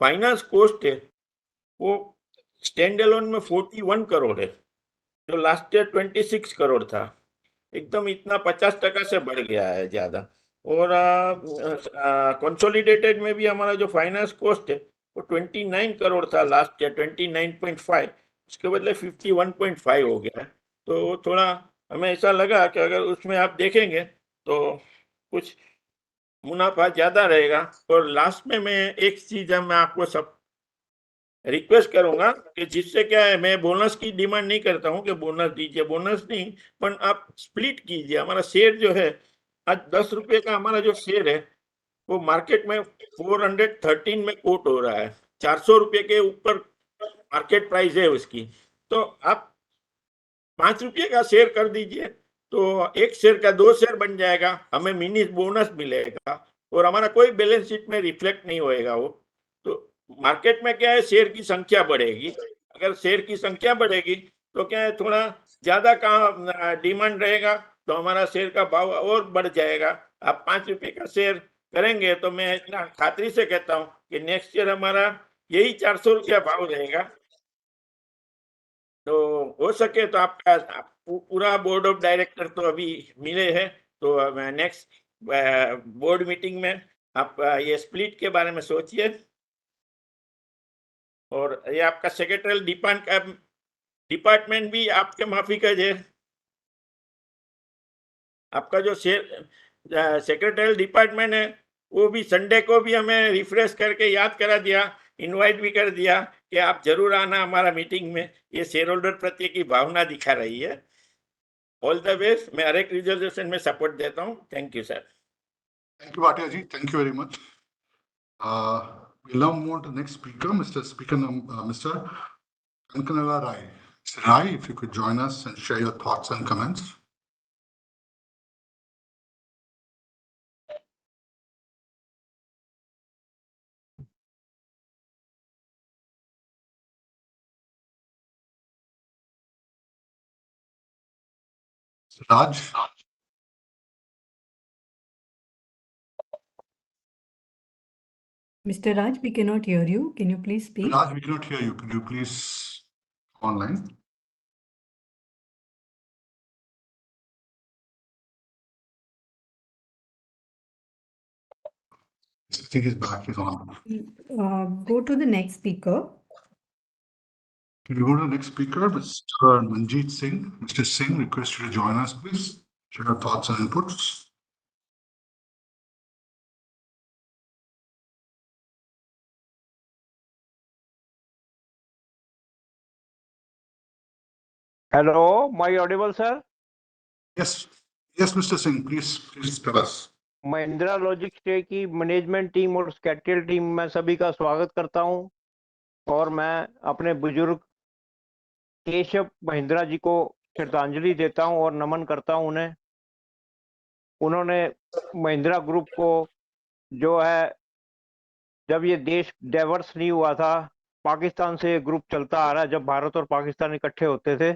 फाइनेंस कॉस्ट है वो स्टैंड अलोन में 41 करोड़ है, जो लास्ट ईयर 26 करोड़ था। एकदम इतना 50% से बढ़ गया है ज्यादा। और कंसोलिडेटेड में भी हमारा जो फाइनेंस कॉस्ट है वो 29 करोड़ था लास्ट ईयर, 29.5, उसके बदले 51.5 हो गया है। तो थोड़ा हमें ऐसा लगा कि अगर उसमें आप देखेंगे तो कुछ मुनाफा ज्यादा रहेगा। और लास्ट में मैं एक चीज मैं आपको सब रिक्वेस्ट करूंगा कि जिससे क्या है, मैं बोनस की डिमांड नहीं करता हूं कि बोनस दीजिए, बोनस नहीं, पर आप स्प्लिट कीजिए। हमारा शेयर जो है आज 10 रुपये का हमारा जो शेयर है वो मार्केट में 413 में कोट हो रहा है, 400 रुपये के ऊपर मार्केट प्राइस है उसकी। तो आप 5 रुपये का शेयर कर दीजिए, तो एक शेयर का 2 शेयर बन जाएगा, हमें मिनी बोनस मिलेगा, और हमारा कोई बैलेंस शीट में रिफ्लेक्ट नहीं होएगा वो। तो मार्केट में क्या है, शेयर की संख्या बढ़ेगी, अगर शेयर की संख्या बढ़ेगी तो क्या है, थोड़ा ज्यादा का डिमांड रहेगा, तो हमारा शेयर का भाव और बढ़ जाएगा। आप 5 रुपये का शेयर करेंगे तो मैं इतना खातरी से कहता हूँ कि नेक्स्ट ईयर हमारा यही 400 रुपया भाव रहेगा। तो हो सके तो आपका पूरा बोर्ड ऑफ डायरेक्टर तो अभी मिले हैं, तो नेक्स्ट बोर्ड मीटिंग में आप ये स्प्लिट के बारे में सोचिए। और ये आपका सेक्रेटरियल डिपार्टमेंट भी आपके माफिक है। आपका जो सेक्रेटरियल डिपार्टमेंट है वो भी संडे को भी हमें रिफ्रेश करके याद करा दिया, इनवाइट भी कर दिया कि आप जरूर आना हमारा मीटिंग में। ये शेयर होल्डर प्रति की भावना दिखा रही है। All the best. मैं हर एक रिजोल्यूशन में सपोर्ट देता हूँ। Thank you sir. Thank you, Bhatia ji. Thank you very much. We'll now move on to the next speaker, Mr. Kankanala Rai. Mr. Rai, if you could join us and share your thoughts and comments. Raj. Mr. Raj, we cannot hear you. Can you please speak? Raj, we cannot hear you. Could you please online? I think his back is on. Go to the next speaker. Can you go to the next speaker, Mr. Manjeet Singh? Mr. Singh, request you to join us, please. Share your thoughts and inputs. Hello, my audible, sir? Yes, yes, Mr. Singh, please tell us. Mahindra logistics की management team और स्केटियल team में सभी का स्वागत करता हूं और मैं अपने बुजुर्ग केशव महिंद्रा जी को श्रद्धांजलि देता हूं और नमन करता हूं उन्हें। उन्होंने महिंद्रा ग्रुप को जो है, जब ये देश डाइवर्स नहीं हुआ था, पाकिस्तान से ये ग्रुप चलता आ रहा है, जब भारत और पाकिस्तान इकट्ठे होते थे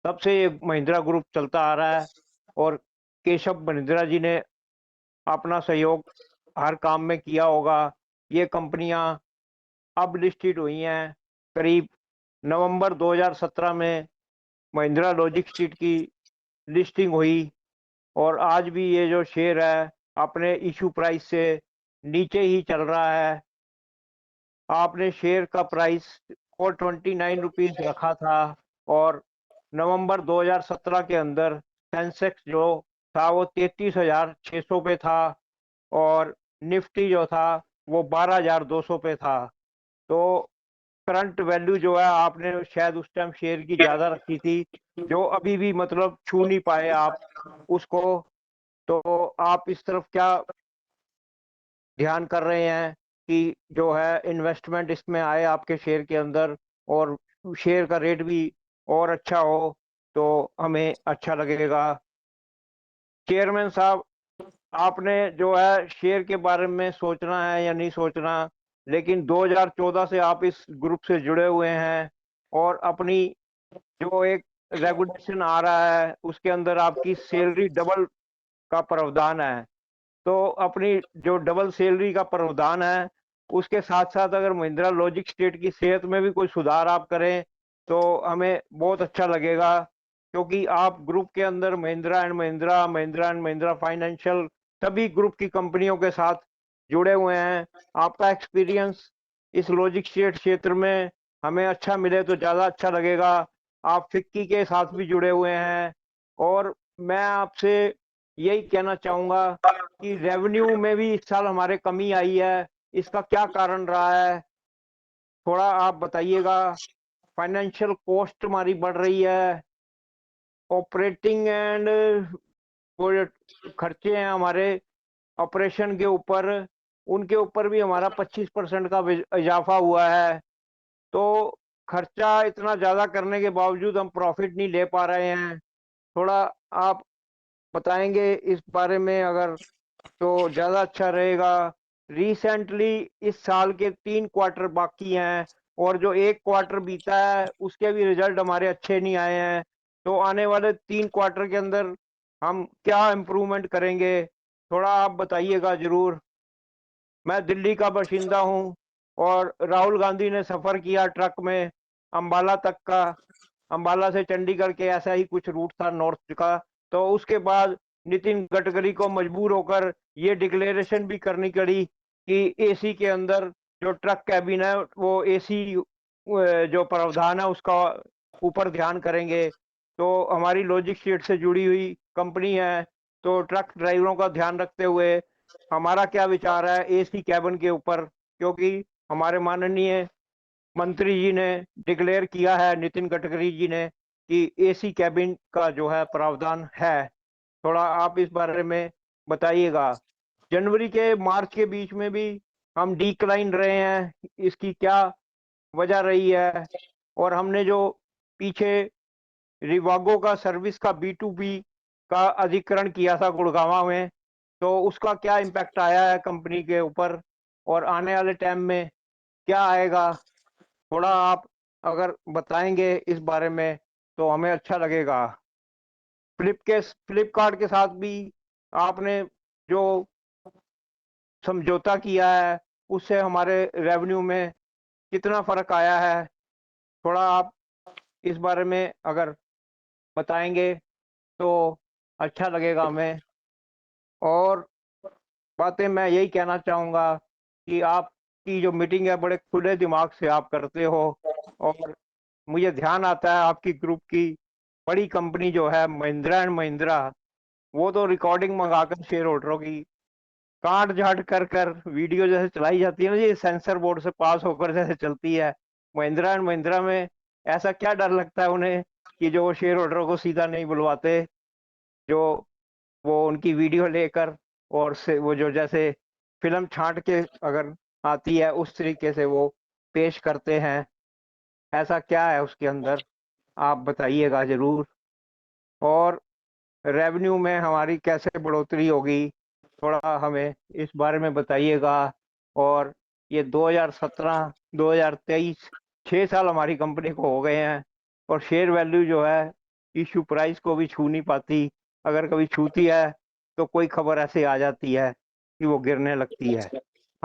तब से ये महिंद्रा ग्रुप चलता आ रहा है और केशव महिंद्रा जी ने अपना सहयोग हर काम में किया होगा। ये कंपनियां अब लिस्टेड हुई हैं। करीब नवंबर 2017 में महिंद्रा लॉजिस्टिक्स की लिस्टिंग हुई और आज भी ये जो शेयर है अपने इशू प्राइस से नीचे ही चल रहा है। आपने शेयर का प्राइस 429 रुपीज रखा था और नवंबर 2017 के अंदर सेंसेक्स जो था वो 33,600 पे था और निफ्टी जो था वो 12,200 पे था। तो करंट वैल्यू जो है आपने शायद उस टाइम शेयर की ज्यादा रखी थी, जो अभी भी मतलब छू नहीं पाए आप उसको। तो आप इस तरफ क्या ध्यान कर रहे हैं कि जो है इन्वेस्टमेंट इसमें आए आपके शेयर के अंदर और शेयर का रेट भी और अच्छा हो तो हमें अच्छा लगेगा। चेयरमैन साहब, आपने जो है शेयर के बारे में सोचना है या नहीं सोचना, लेकिन 2014 से आप इस ग्रुप से जुड़े हुए हैं और अपनी जो एक रेगुलेशन आ रहा है उसके अंदर आपकी सैलरी डबल का प्रावधान है। तो अपनी जो डबल सैलरी का प्रावधान है उसके साथ साथ अगर महिंद्रा लॉजिक स्टेट की सेहत में भी कोई सुधार आप करें तो हमें बहुत अच्छा लगेगा, क्योंकि आप ग्रुप के अंदर महिंद्रा एंड महिंद्रा फाइनेंशियल सभी ग्रुप की कंपनियों के साथ जुड़े हुए हैं। आपका एक्सपीरियंस इस लॉजिक स्टेट क्षेत्र में हमें अच्छा मिले तो ज़्यादा अच्छा लगेगा। आप फिक्की के साथ भी जुड़े हुए हैं और मैं आपसे यही कहना चाहूँगा कि रेवेन्यू में भी इस साल हमारे कमी आई है, इसका क्या कारण रहा है थोड़ा आप बताइएगा। फाइनेंशियल कॉस्ट हमारी बढ़ रही है, ऑपरेटिंग एंड वो खर्चे हैं हमारे ऑपरेशन के ऊपर, उनके ऊपर भी हमारा 25% का इजाफा हुआ है। तो खर्चा इतना ज्यादा करने के बावजूद हम प्रॉफिट नहीं ले पा रहे हैं। थोड़ा आप बताएंगे इस बारे में अगर तो ज्यादा अच्छा रहेगा। रिसेंटली इस साल के 3 क्वार्टर बाकी हैं और जो एक क्वार्टर बीता है उसके भी रिजल्ट हमारे अच्छे नहीं आए हैं। तो आने वाले 3 क्वार्टर के अंदर हम क्या इम्प्रूवमेंट करेंगे, थोड़ा आप बताइएगा जरूर। मैं दिल्ली का बाशिंदा हूँ और राहुल गांधी ने सफर किया ट्रक में अंबाला तक का, अंबाला से चंडीगढ़ के ऐसा ही कुछ रूट था नॉर्थ का। तो उसके बाद नितिन गडकरी को मजबूर होकर ये डिक्लेरेशन भी करनी पड़ी कि एसी के अंदर जो ट्रक कैबिन है वो एसी जो प्रावधान है उसका ऊपर ध्यान करेंगे। तो हमारी लॉजिक सीट से जुड़ी हुई कंपनी है, तो ट्रक ड्राइवरों का ध्यान रखते हुए हमारा क्या विचार है एसी कैबिन के ऊपर, क्योंकि हमारे माननीय मंत्री जी ने डिक्लेयर किया है, नितिन गडकरी जी ने, कि एसी कैबिन का जो है प्रावधान है। थोड़ा आप इस बारे में बताइएगा। जनवरी के मार्च के बीच में भी हम डिक्लाइन रहे हैं, इसकी क्या वजह रही है? और हमने जो पीछे रिवागो का सर्विस का B2B का अधिग्रहण किया था गुड़गांव में, तो उसका क्या इम्पैक्ट आया है कंपनी के ऊपर और आने वाले टाइम में क्या आएगा? थोड़ा आप अगर बताएंगे इस बारे में तो हमें अच्छा लगेगा। फ्लिपकार्ट के साथ भी आपने जो समझौता किया है उससे हमारे रेवेन्यू में कितना फर्क आया है, थोड़ा आप इस बारे में अगर बताएंगे तो अच्छा लगेगा हमें। और बातें मैं यही कहना चाहूँगा कि आपकी जो मीटिंग है बड़े खुले दिमाग से आप करते हो और मुझे ध्यान आता है आपकी ग्रुप की बड़ी कंपनी जो है महिंद्रा एंड महिंद्रा, वो तो रिकॉर्डिंग मंगाकर शेयर होल्डरों की काट झाट कर कर वीडियो जैसे चलाई जाती है ना, ये सेंसर बोर्ड से पास होकर जैसे चलती है। महिंद्रा एंड महिंद्रा में ऐसा क्या डर लगता है उन्हें कि जो शेयर होल्डरों को सीधा नहीं बुलवाते, जो वो उनकी वीडियो लेकर और से वो जो जैसे फिल्म छांट के अगर आती है उस तरीके से वो पेश करते हैं। ऐसा क्या है उसके अंदर, आप बताइएगा जरूर। और रेवेन्यू में हमारी कैसे बढ़ोतरी होगी, थोड़ा हमें इस बारे में बताइएगा। और ये 2017 2023 6 साल हमारी कंपनी को हो गए हैं और शेयर वैल्यू जो है इशू प्राइस को भी छू नहीं पाती। अगर कभी छूती है तो कोई खबर ऐसे आ जाती है कि वो गिरने लगती है।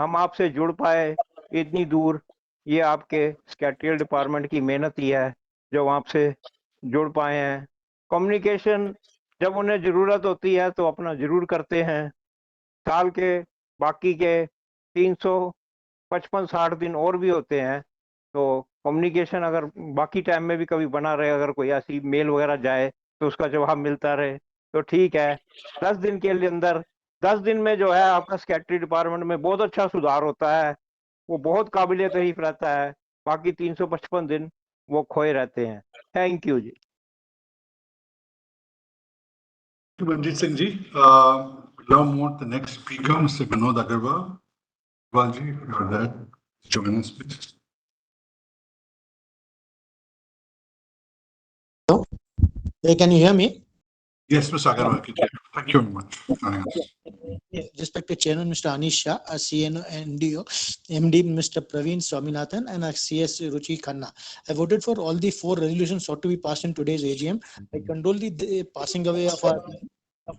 हम आपसे जुड़ पाए इतनी दूर, ये आपके स्कैट्रियल डिपार्टमेंट की मेहनत ही है जो आपसे जुड़ पाए हैं। कम्युनिकेशन जब उन्हें जरूरत होती है तो अपना जरूर करते हैं। साल के बाकी के 355-60 दिन और भी होते हैं, तो कम्युनिकेशन अगर बाकी टाइम में भी कभी बना रहे, अगर कोई ऐसी मेल वगैरह जाए तो उसका जवाब मिलता रहे तो ठीक है। 10 दिन के अंदर 10 दिन में जो है आपका सेक्रेटरी डिपार्टमेंट में बहुत अच्छा सुधार होता है, वो बहुत काबिलियत तारीफ रहता है। बाकी 355 दिन वो खोए रहते हैं। Thank you ji. Thank you, Manjeet Singh ji. Now move on to the next speaker, Mr. Vinod Agarwal. Agarwal ji, if you are there, join us, please. Can you hear me? Yes, Mr. Agarwal, thank you very much for joining us. Respected Chairman, Mr. Anish Shah, CNO and MD, Mr. Praveen Swaminathan, and CS Ruchi Khanna. I voted for all the 4 resolutions sought to be passed in today's AGM. I condole the passing away of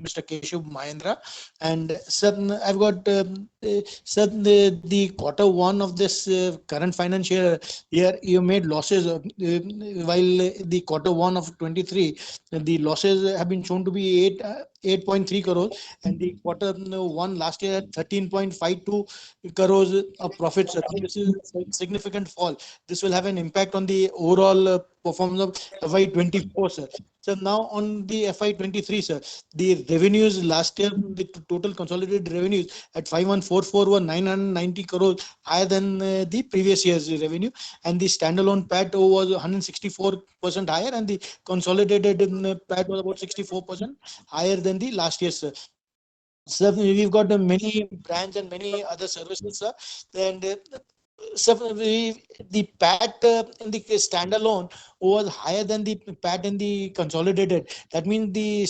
Mr. Keshav Mahindra. And sir, I've got sir, the quarter 1 of this current financial year, you made losses while the quarter 1 of 23, the losses have been shown to be 8.3 crores, and the quarter 1 last year 13.52 crores of profits. This is a significant fall. This will have an impact on the overall performance of FY24, sir. So now on the FY23, sir, the revenues last year, the total consolidated revenues at 5144 were 990 crores, higher than the previous year's revenue, and the standalone PAT was 164% higher, and the consolidated PAT was about 64% higher than the last year's, sir. Sir, we've got many brands and many other services, sir, and so the PAT in the standalone was higher than the PAT in the consolidated. That means the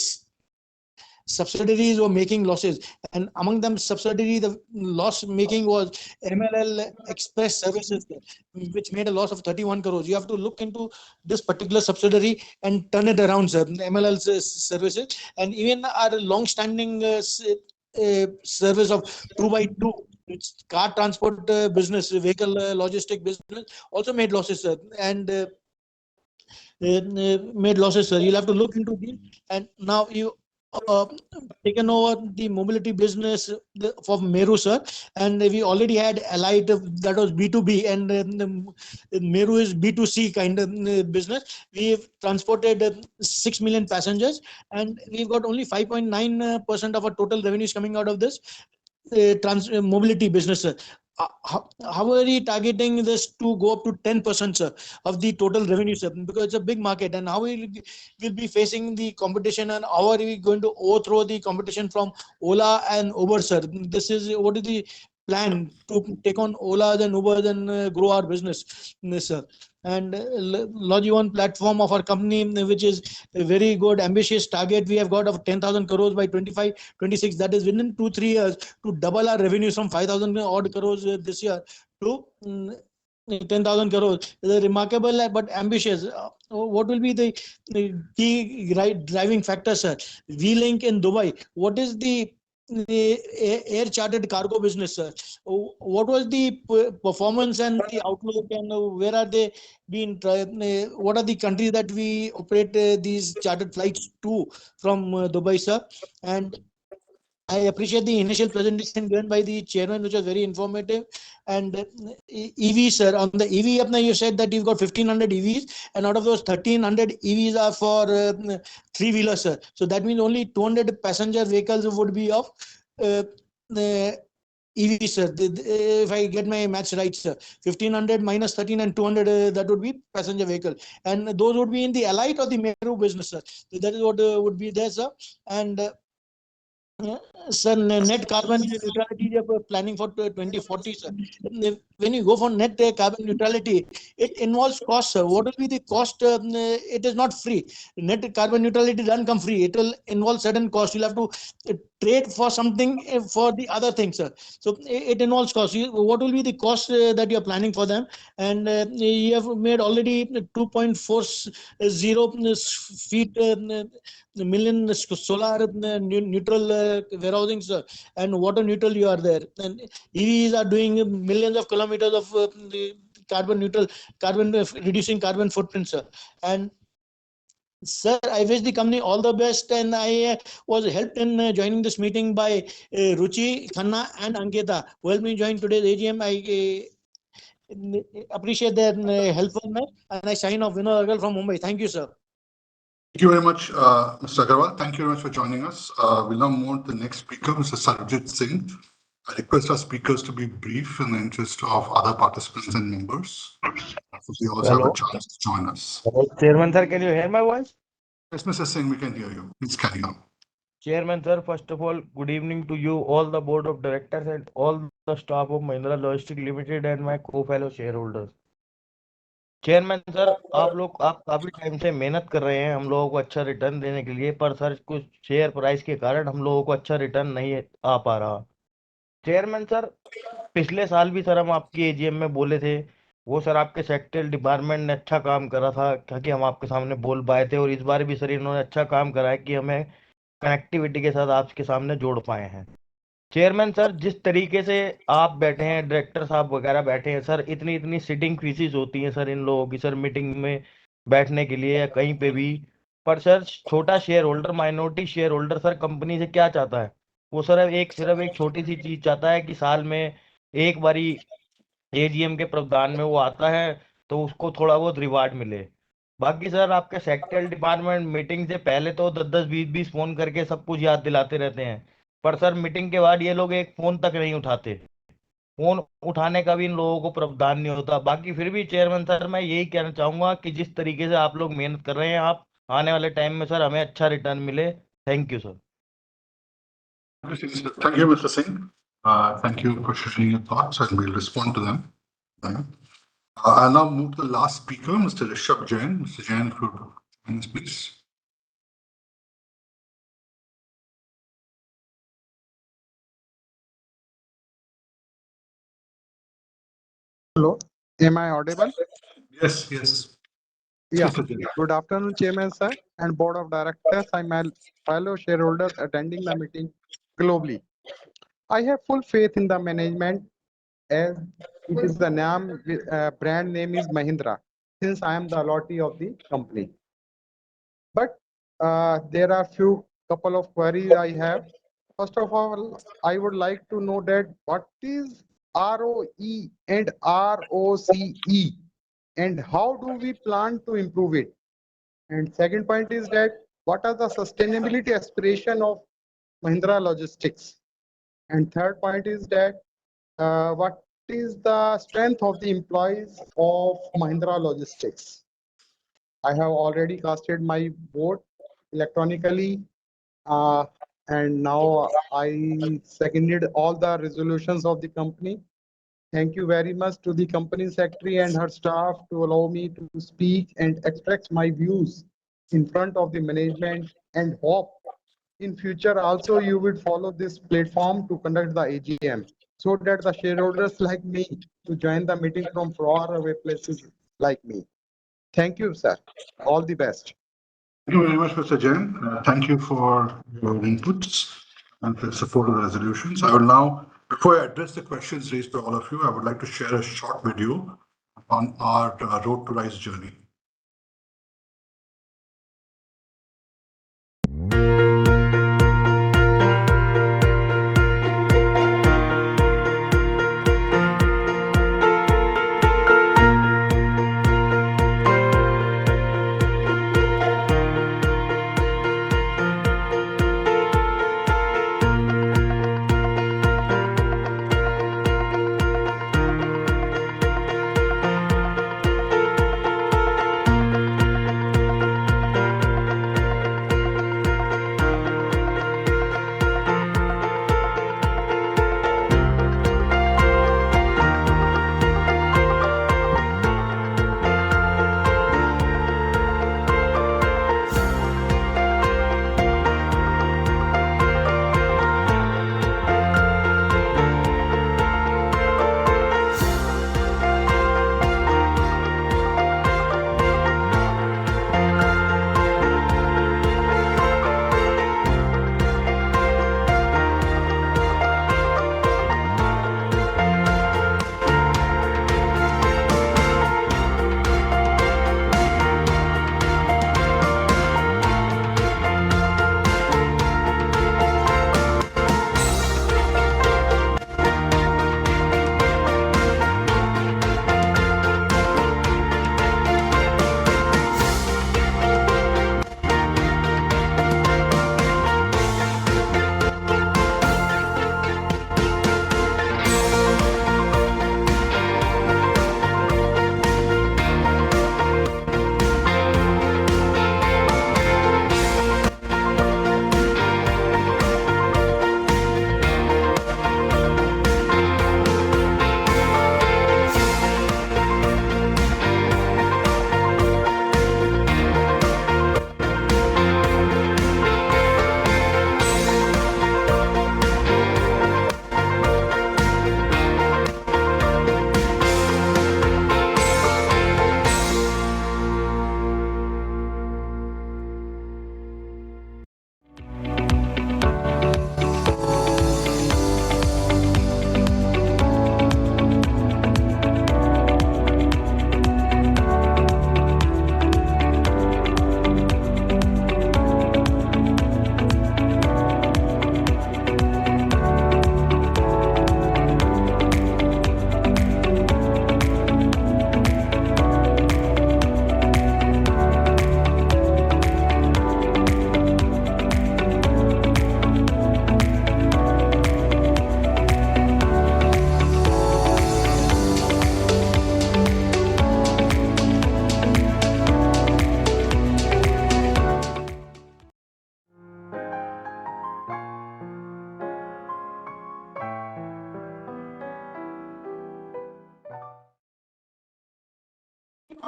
subsidiaries were making losses, and among them subsidiary, the loss making was MLL Express Services, which made a loss of 31 crores. You have to look into this particular subsidiary and turn it around, sir. MLL Services, and even our long-standing service of 2x2, it's car transport business, vehicle logistic business, also made losses, sir, and made losses, sir. You'll have to look into this. And now you taken over the mobility business for Meru, sir, and we already had Allied, that was B2B, and Meru is B2C kind of business. We've transported 6 million passengers, and we've got only 5.9% of our total revenues coming out of this mobility business, sir. How are we targeting this to go up to 10%, sir, of the total revenue, sir? Because it's a big market, and how we will be facing the competition, and how are we going to overthrow the competition from Ola and Uber, sir? This is what is the plan to take on Ola and Uber and grow our business, sir. And Logivon platform of our company, which is a very good ambitious target we have got of 10,000 crores by 25-26. That is within 2-3 years to double our revenues from 5,000 odd crores this year to 10,000 crores. Is a remarkable but ambitious. What will be the key driving factor, sir? V-Link in Dubai. What is the air chartered cargo business, sir? What was the performance and the outlook, and where are they being? What are the countries that we operate these chartered flights to from Dubai, sir? And I appreciate the initial presentation given by the chairman, which was very informative. And EV, sir, on the EV, you said that you've got 1,500 EVs, and out of those 1,300 EVs are for three-wheelers, sir. So that means only 200 passenger vehicles would be of EV, sir. If I get my maths right, sir, 1500 minus 13 and 200, that would be passenger vehicle. And those would be in the Allied or the Meru business, sir. So that is what would be there, sir. And sir, net carbon neutrality they are planning for 2040, sir. When you go for net carbon neutrality, it involves cost, sir. What will be the cost? It is not free. Net carbon neutrality doesn't come free. It will involve certain cost. You'll have to trade for something for the other thing, sir. So it involves cost. What will be the cost that you are planning for them? And you have made already 2.40 feet million solar neutral warehousing, sir, and water neutral you are there. And EVs are doing millions of kilometers of the carbon neutral, reducing carbon footprint, sir. And sir, I wish the company all the best, and I was helped in joining this meeting by Ruchi, Khanna, and Ankita, who helped me join today's AGM. I appreciate their helpfulness, and I sign off. Vinod Agarwal from Mumbai. Thank you, sir. Thank you very much, Mr. Agarwal. Thank you very much for joining us. We'll now move on to the next speaker, Mr. Sarabjit Singh. I request our speakers to be brief in the interest of other participants and members. So they also have a chance to join us. Hello, Chairman sir, can you hear my voice? Yes, Mr. Singh, we can hear you. Please carry on. Chairman sir, first of all, good evening to you, all the board of directors and all the staff of Mahindra Logistics Limited and my co-fellow shareholders. Chairman sir, आप काफी time से मेहनत कर रहे हैं हम लोगों को अच्छा रिटर्न देने के लिए, पर सर कुछ शेयर प्राइस के कारण हम लोगों को अच्छा रिटर्न नहीं आ पा रहा। चेयरमैन सर, पिछले साल भी सर हम आपकी एजीएम में बोले थे, वो सर आपके सेक्रेटरी डिपार्टमेंट ने अच्छा काम करा था ताकि हम आपके सामने बोल पाए थे, और इस बार भी सर इन्होंने अच्छा काम करा है कि हमें कनेक्टिविटी के साथ आपके सामने जोड़ पाए हैं। चेयरमैन सर, जिस तरीके से आप बैठे हैं, डायरेक्टर साहब वगैरह बैठे हैं सर, इतनी इतनी सिटिंग फीसिस होती हैं सर इन लोगों की सर मीटिंग में बैठने के लिए या कहीं पे भी, पर सर छोटा share holder, minority share holder sir company से क्या चाहता है? वो सर सिर्फ एक छोटी सी चीज चाहता है कि साल में एक बारी एजीएम के प्रावधान में वो आता है तो उसको थोड़ा बहुत रिवार्ड मिले। बाकी सर आपके सेक्रेटरी डिपार्टमेंट मीटिंग से पहले तो 10-10 20-20 फोन करके सब कुछ याद दिलाते रहते हैं, पर सर मीटिंग के बाद ये लोग एक फोन तक नहीं उठाते, फोन उठाने का भी इन लोगों को प्रावधान नहीं होता। बाकी फिर भी चेयरमैन सर, मैं यही कहना चाहूंगा कि जिस तरीके से आप लोग मेहनत कर रहे हैं, आप आने वाले टाइम में सर हमें अच्छा रिटर्न मिले। Thank you sir. Thank you, Mr. Singh. Thank you for sharing your thoughts, and we'll respond to them. I'll now move to the last speaker, Mr. Rishabh Jain. Mr. Jain, if you would join us, please. Hello, am I audible? Yes, yes. Yeah. Good afternoon, Chairman sir and Board of Directors. I'm my fellow shareholders attending the meeting globally. I have full faith in the management as it is the name, brand name is Mahindra, since I am the allotee of the company. But there are couple of queries I have. First of all, I would like to know that what is ROE and ROCE and how do we plan to improve it? And second point is that what are the sustainability aspiration of Mahindra Logistics? And third point is that what is the strength of the employees of Mahindra Logistics? I have already casted my vote electronically, and now I seconded all the resolutions of the company. Thank you very much to the company secretary and her staff to allow me to speak and express my views in front of the management, and hope in future also you would follow this platform to conduct the AGM so that the shareholders like me to join the meeting from far away places like me. Thank you, sir. All the best. Thank you very much, Mr. Jain. Thank you for your inputs and for support of the resolutions. I will now, before I address the questions raised by all of you, I would like to share a short video on our Road to Rise journey.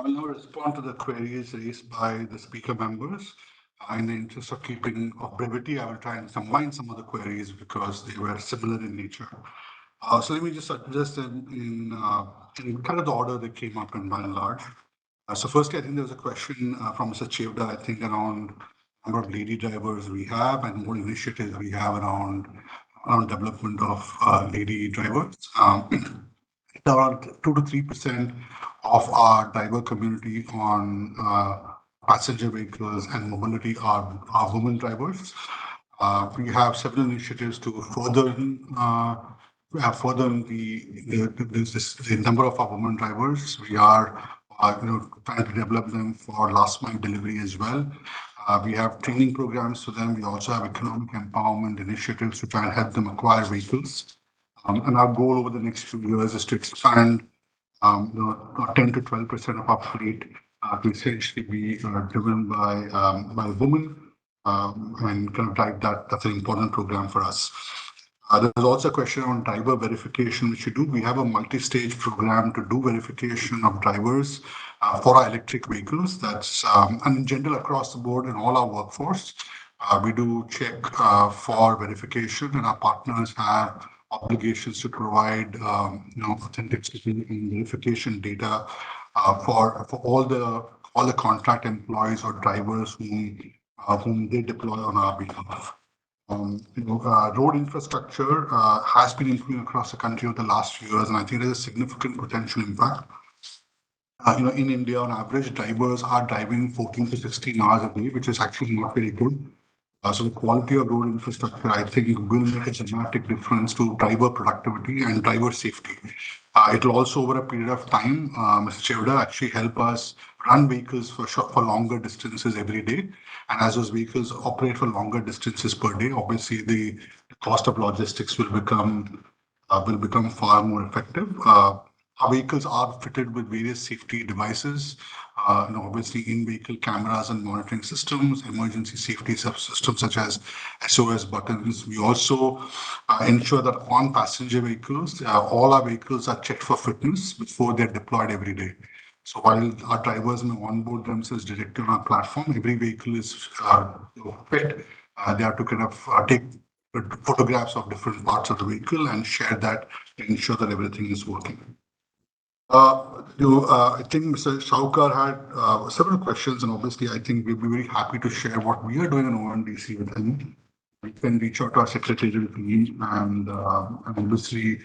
will now respond to the queries raised by the speaker members. In the interest of keeping of brevity, I will try and combine some of the queries because they were similar in nature. So let me just address them in kind of the order they came up in by and large. So firstly, I think there was a question from Mr. Chevda, I think around number of lady drivers we have and what initiatives we have around development of lady drivers. Around 2 to 3% of our driver community on passenger vehicles and mobility are women drivers. We have several initiatives to further the number of our women drivers. We are trying to develop them for last mile delivery as well. We have training programs for them. We also have economic empowerment initiatives to try and help them acquire vehicles. And our goal over the next few years is to expand 10 to 12% of our fleet to essentially be driven by women and kind of drive that. That's an important program for us. There's also a question on driver verification, which we do. We have a multi-stage program to do verification of drivers for our electric vehicles. That's and in general across the board in all our workforce. We do check for verification, and our partners have obligations to provide authenticity and verification data for all the contract employees or drivers whom they deploy on our behalf. Road infrastructure has been improving across the country over the last few years, and I think there's a significant potential impact. In India, on average, drivers are driving 14 to 16 hours a day, which is actually not very good. So the quality of road infrastructure, I think, will make a dramatic difference to driver productivity and driver safety. It will also, over a period of time, Mr. Chevda, actually help us run vehicles for longer distances every day. And as those vehicles operate for longer distances per day, obviously the cost of logistics will become far more effective. Our vehicles are fitted with various safety devices, obviously in-vehicle cameras and monitoring systems, emergency safety systems such as SOS buttons. We also ensure that on passenger vehicles, all our vehicles are checked for fitness before they're deployed every day. So while our drivers may onboard themselves directly on our platform, every vehicle is fit. They have to kind of take photographs of different parts of the vehicle and share that to ensure that everything is working. I think Mr. Shaukar had several questions, and obviously I think we'll be very happy to share what we are doing in ONDC with him. You can reach out to our secretarial team and obviously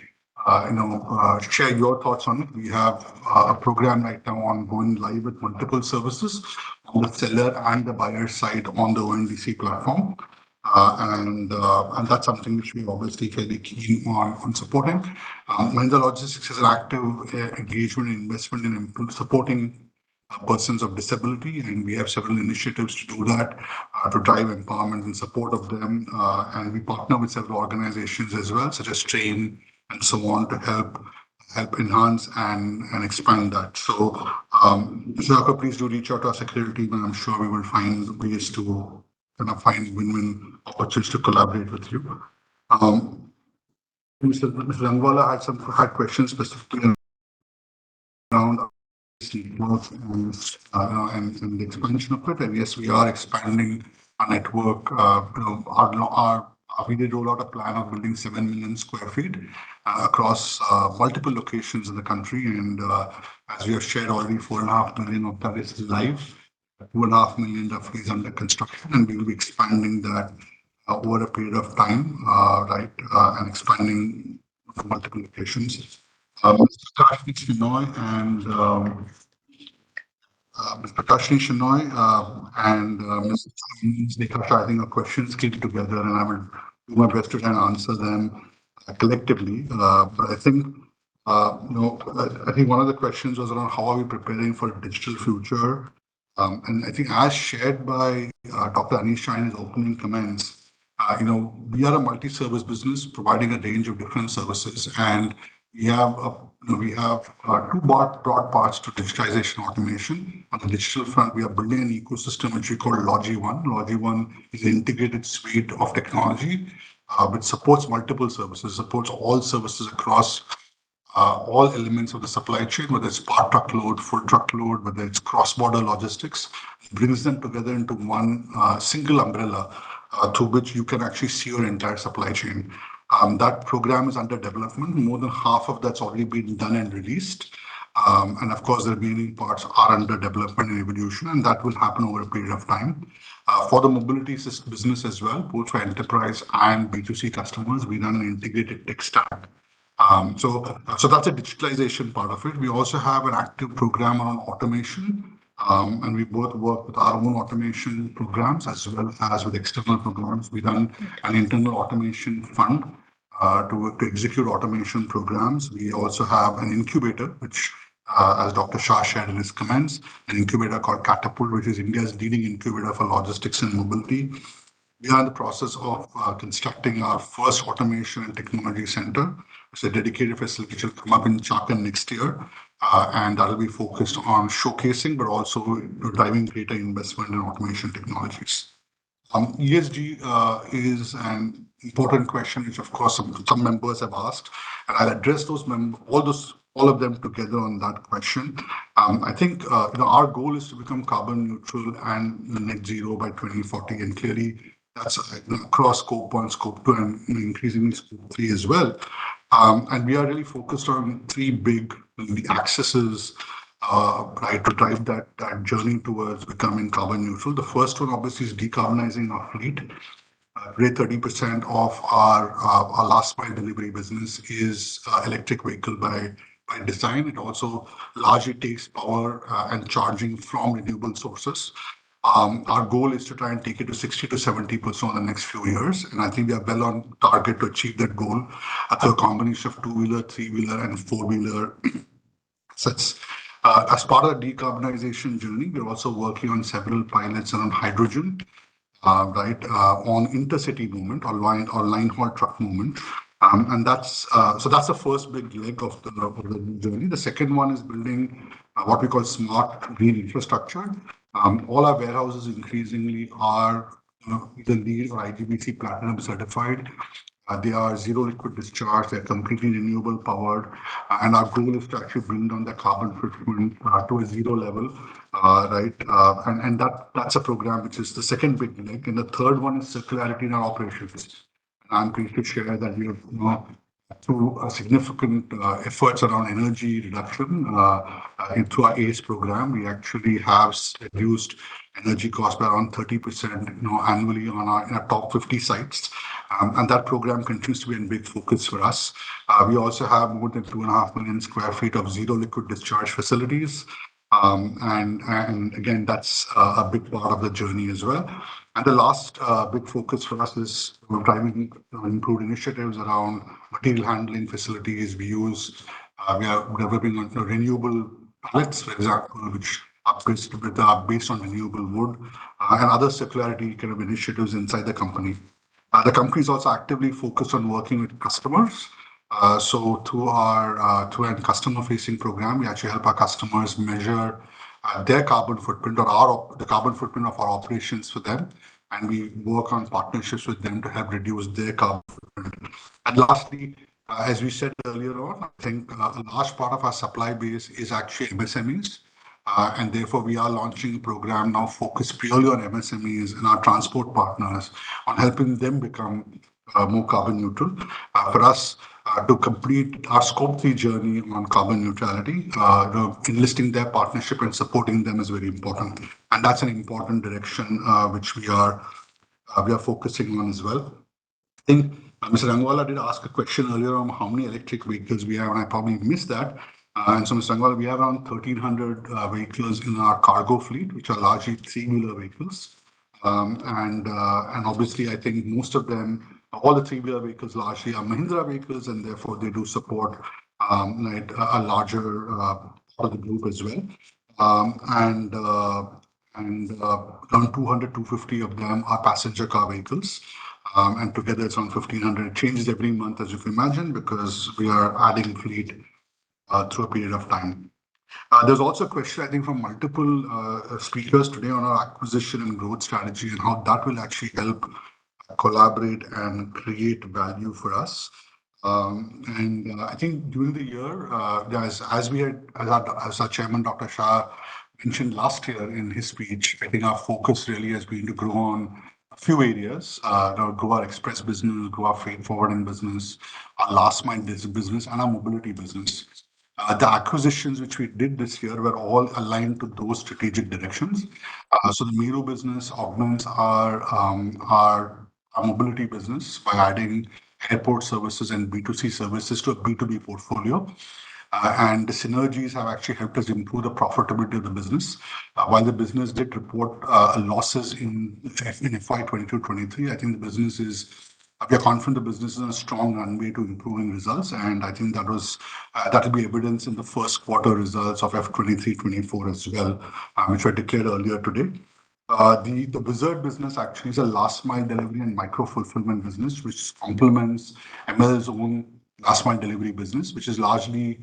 share your thoughts on it. We have a program right now on going live with multiple services on the seller and the buyer side on the ONDC platform. And that's something which we obviously fairly keen on supporting. Mahindra Logistics has an active engagement and investment in supporting persons of disability, and we have several initiatives to do that, to drive empowerment and support of them. And we partner with several organizations as well, such as Train and so on, to help enhance and expand that. So, Mr. Shaukar, please do reach out to our secretarial team, and I'm sure we will find ways to kind of find win-win opportunities to collaborate with you. Mr. Rangwala had questions specifically around network and the expansion of it. And yes, we are expanding our network. We did roll out a plan of building 7 million square feet across multiple locations in the country. And as we have shared already, 4.5 million of that is live. 2.5 million roughly is under construction, and we will be expanding that over a period of time, and expanding to multiple locations. Mr. Kashni Shinoy and Ms. Nikasha, I think our questions came together, and I will do my best to try and answer them collectively. But I think one of the questions was around how are we preparing for a digital future. And I think as shared by Dr. Anisha in his opening comments, we are a multi-service business providing a range of different services, and we have two broad parts to digitization automation. On the digital front, we are building an ecosystem which we call LogiOne. LogiOne is an integrated suite of technology which supports multiple services, supports all services across all elements of the supply chain, whether it's part truckload, full truckload, whether it's cross-border logistics, brings them together into one single umbrella through which you can actually see your entire supply chain. That program is under development. More than half of that's already been done and released. And of course, the remaining parts are under development and evolution, and that will happen over a period of time. For the mobility business as well, both for enterprise and B2C customers, we run an integrated tech stack. So that's a digitalization part of it. We also have an active program on automation, and we both work with our own automation programs as well as with external programs. We run an internal automation fund to execute automation programs. We also have an incubator, which, as Dr. Shah shared in his comments, an incubator called Catapult, which is India's leading incubator for logistics and mobility. We are in the process of constructing our first automation and technology center. It's a dedicated facility which will come up in Chakan next year, and that will be focused on showcasing, but also driving greater investment in automation technologies. ESG is an important question, which of course some members have asked, and I'll address all of them together on that question. I think our goal is to become carbon neutral and net zero by 2040, and clearly that's across scope 1, scope 2, and increasingly scope 3 as well. And we are really focused on three big axes, right, to drive that journey towards becoming carbon neutral. The first one, obviously, is decarbonizing our fleet. Great 30% of our last mile delivery business is electric vehicle by design. It also largely takes power and charging from renewable sources. Our goal is to try and take it to 60 to 70% in the next few years. And I think we are well on target to achieve that goal through a combination of two-wheeler, three-wheeler, and four-wheeler assets. As part of the decarbonization journey, we're also working on several pilots around hydrogen, on intercity movement or line haul truck movement. And that's the first big leg of the journey. The second one is building what we call smart green infrastructure. All our warehouses increasingly are either LEED or IGBC Platinum certified. They are zero liquid discharge. They're completely renewable powered. And our goal is to actually bring down the carbon footprint to a zero level, right? And that's a program which is the second big leg. And the third one is circularity in our operations. And I'm pleased to share that we have through significant efforts around energy reduction through our ACE program, we actually have reduced energy costs by around 30% annually on in our top 50 sites. And that program continues to be a big focus for us. We also have more than 2.5 million square feet of zero liquid discharge facilities. And again, that's a big part of the journey as well. And the last big focus for us is driving improved initiatives around material handling facilities. We are developing renewable pallets, for example, which are based on renewable wood, and other circularity kind of initiatives inside the company. The company is also actively focused on working with customers. So through our customer-facing program, we actually help our customers measure their carbon footprint or the carbon footprint of our operations for them. And we work on partnerships with them to help reduce their carbon footprint. And lastly, as we said earlier on, I think a large part of our supply base is actually MSMEs. And therefore, we are launching a program now focused purely on MSMEs and our transport partners on helping them become more carbon neutral. For us to complete our scope 3 journey on carbon neutrality, enlisting their partnership and supporting them is very important. And that's an important direction which we are focusing on as well. I think Mr. Rangwala did ask a question earlier on how many electric vehicles we have, and I probably missed that. And so, Mr. Rangwala, we have around 1,300 vehicles in our cargo fleet, which are largely three-wheeler vehicles. And obviously, I think most of them, all the three-wheeler vehicles largely are Mahindra vehicles, and therefore they do support a larger part of the group as well. And around 200, 250 of them are passenger car vehicles. And together it's around 1,500. It changes every month, as you can imagine, because we are adding fleet through a period of time. There's also a question, I think, from multiple speakers today on our acquisition and growth strategy and how that will actually help collaborate and create value for us. I think during the year, as we had, as our chairman, Dr. Shah, mentioned last year in his speech, I think our focus really has been to grow on a few areas, grow our express business, grow our freight forwarding business, our last mile business, and our mobility business. The acquisitions which we did this year were all aligned to those strategic directions. So the Miro business augments our mobility business by adding airport services and B2C services to a B2B portfolio. And the synergies have actually helped us improve the profitability of the business. While the business did report losses in FY 22-23, I think the business is, we are confident the business is on a strong runway to improving results. And I think that will be evidence in the first quarter results of F23-24 as well, which were declared earlier today. The Wizard business actually is a last mile delivery and micro fulfillment business, which complements ML's own last mile delivery business, which is largely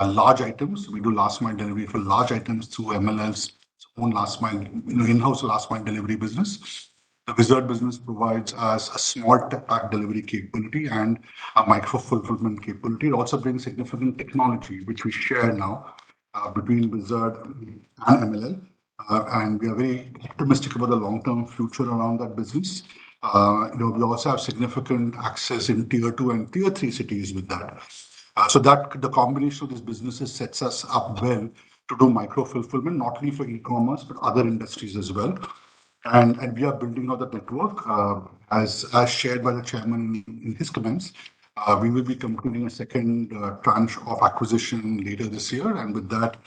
large items. We do last mile delivery for large items through ML's own last mile, in-house last mile delivery business. The Wizard business provides us a small pack delivery capability and a micro fulfillment capability. It also brings significant technology, which we share now between Wizard and MLL. And we are very optimistic about the long-term future around that business. We also have significant access in tier 2 and tier 3 cities with that. So that the combination of these businesses sets us up well to do micro fulfillment, not only for e-commerce, but other industries as well. And we are building out the network, as shared by the chairman in his comments. We will be completing a second tranche of acquisition later this year. And with that,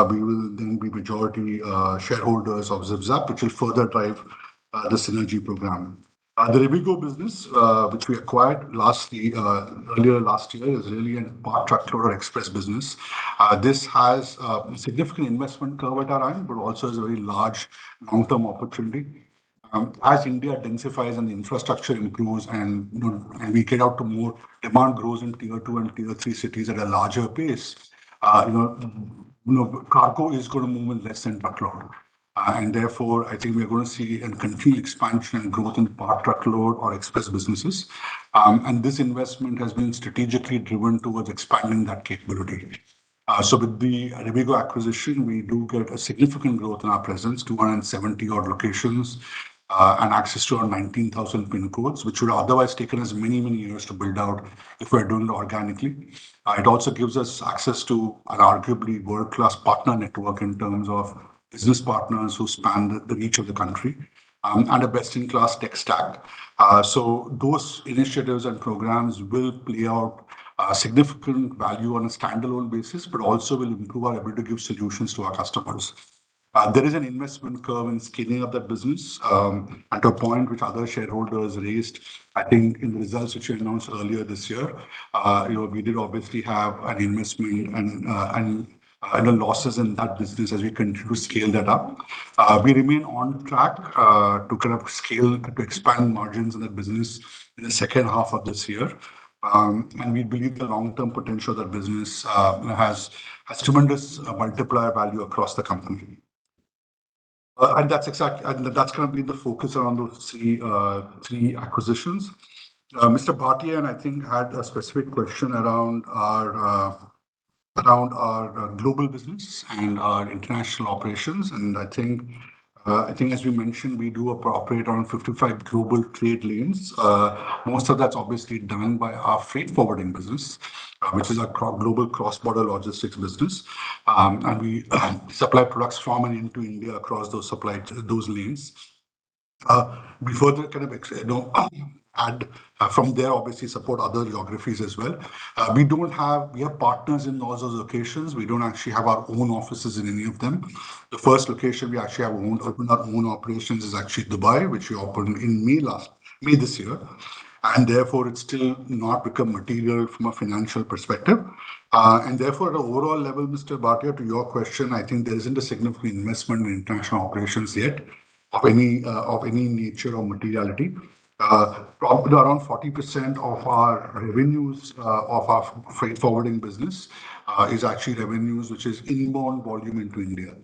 we will then be majority shareholders of ZipZap, which will further drive the synergy program. The Rivigo business, which we acquired earlier last year, is really a part truckload or express business. This has a significant investment curve at our end, but also is a very large long-term opportunity. As India densifies and the infrastructure improves and we get out to more demand grows in tier 2 and tier 3 cities at a larger pace, cargo is going to move in less than truckload. And therefore, I think we're going to see a continued expansion and growth in part truckload or express businesses. And this investment has been strategically driven towards expanding that capability. So with the Rivigo acquisition, we do get a significant growth in our presence, 270 odd locations, and access to our 19,000 pin codes, which would otherwise taken us many, many years to build out if we're doing it organically. It also gives us access to an arguably world-class partner network in terms of business partners who span the reach of the country, and a best-in-class tech stack. So those initiatives and programs will play out significant value on a standalone basis, but also will improve our ability to give solutions to our customers. There is an investment curve in scaling up that business, at a point which other shareholders raised. I think in the results which we announced earlier this year, we did obviously have an investment and the losses in that business as we continue to scale that up. We remain on track to kind of scale to expand margins in that business in the second half of this year. And we believe the long-term potential of that business has tremendous multiplier value across the company. And that's going to be the focus around those three acquisitions. Mr. Bhatia, I think, had a specific question around our global business and our international operations. And I think as we mentioned, we do operate on 55 global trade lanes. Most of that's obviously done by our freight forwarding business, which is our global cross-border logistics business. And we supply products from and into India across those lanes. We further kind of add from there, obviously support other geographies as well. We have partners in all those locations. We don't actually have our own offices in any of them. The first location we actually have opened our own operations is actually Dubai, which we opened in May this year. And therefore, it's still not become material from a financial perspective. And therefore, at an overall level, Mr. Bhatia, to your question, I think there isn't a significant investment in international operations yet of any nature or materiality. Probably around 40% of our revenues of our freight forwarding business is actually revenues which is inbound volume into India.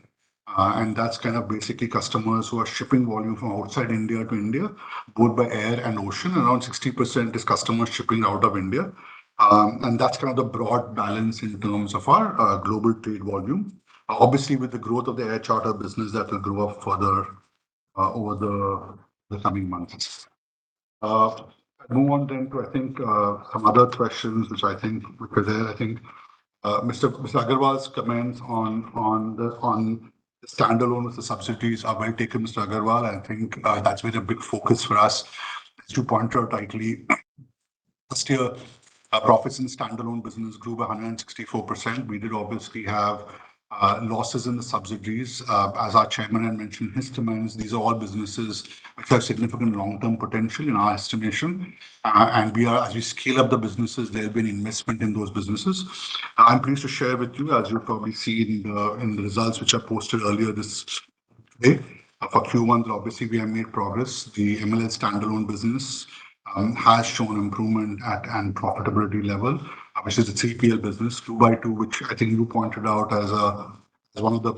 And that's kind of basically customers who are shipping volume from outside India to India, both by air and ocean. Around 60% is customers shipping out of India. And that's kind of the broad balance in terms of our global trade volume. Obviously, with the growth of the air charter business, that will grow up further over the coming months. I'll move on then to, I think, some other questions, which I think, because there, I think Mr. Agarwal's comments on the standalone with the subsidiaries are well taken, Mr. Agarwal. I think that's been a big focus for us, as you pointed out rightly. Last year, profits in standalone business grew by 164%. We did obviously have losses in the subsidiaries. As our chairman had mentioned in his comments, these are all businesses which have significant long-term potential in our estimation. And we are, as we scale up the businesses, there will be an investment in those businesses. I'm pleased to share with you, as you'll probably see in the results which are posted earlier this day, for Q1, obviously we have made progress. The MLL standalone business has shown improvement at and profitability level, which is the 3PL business, 2x2, which I think you pointed out as one of the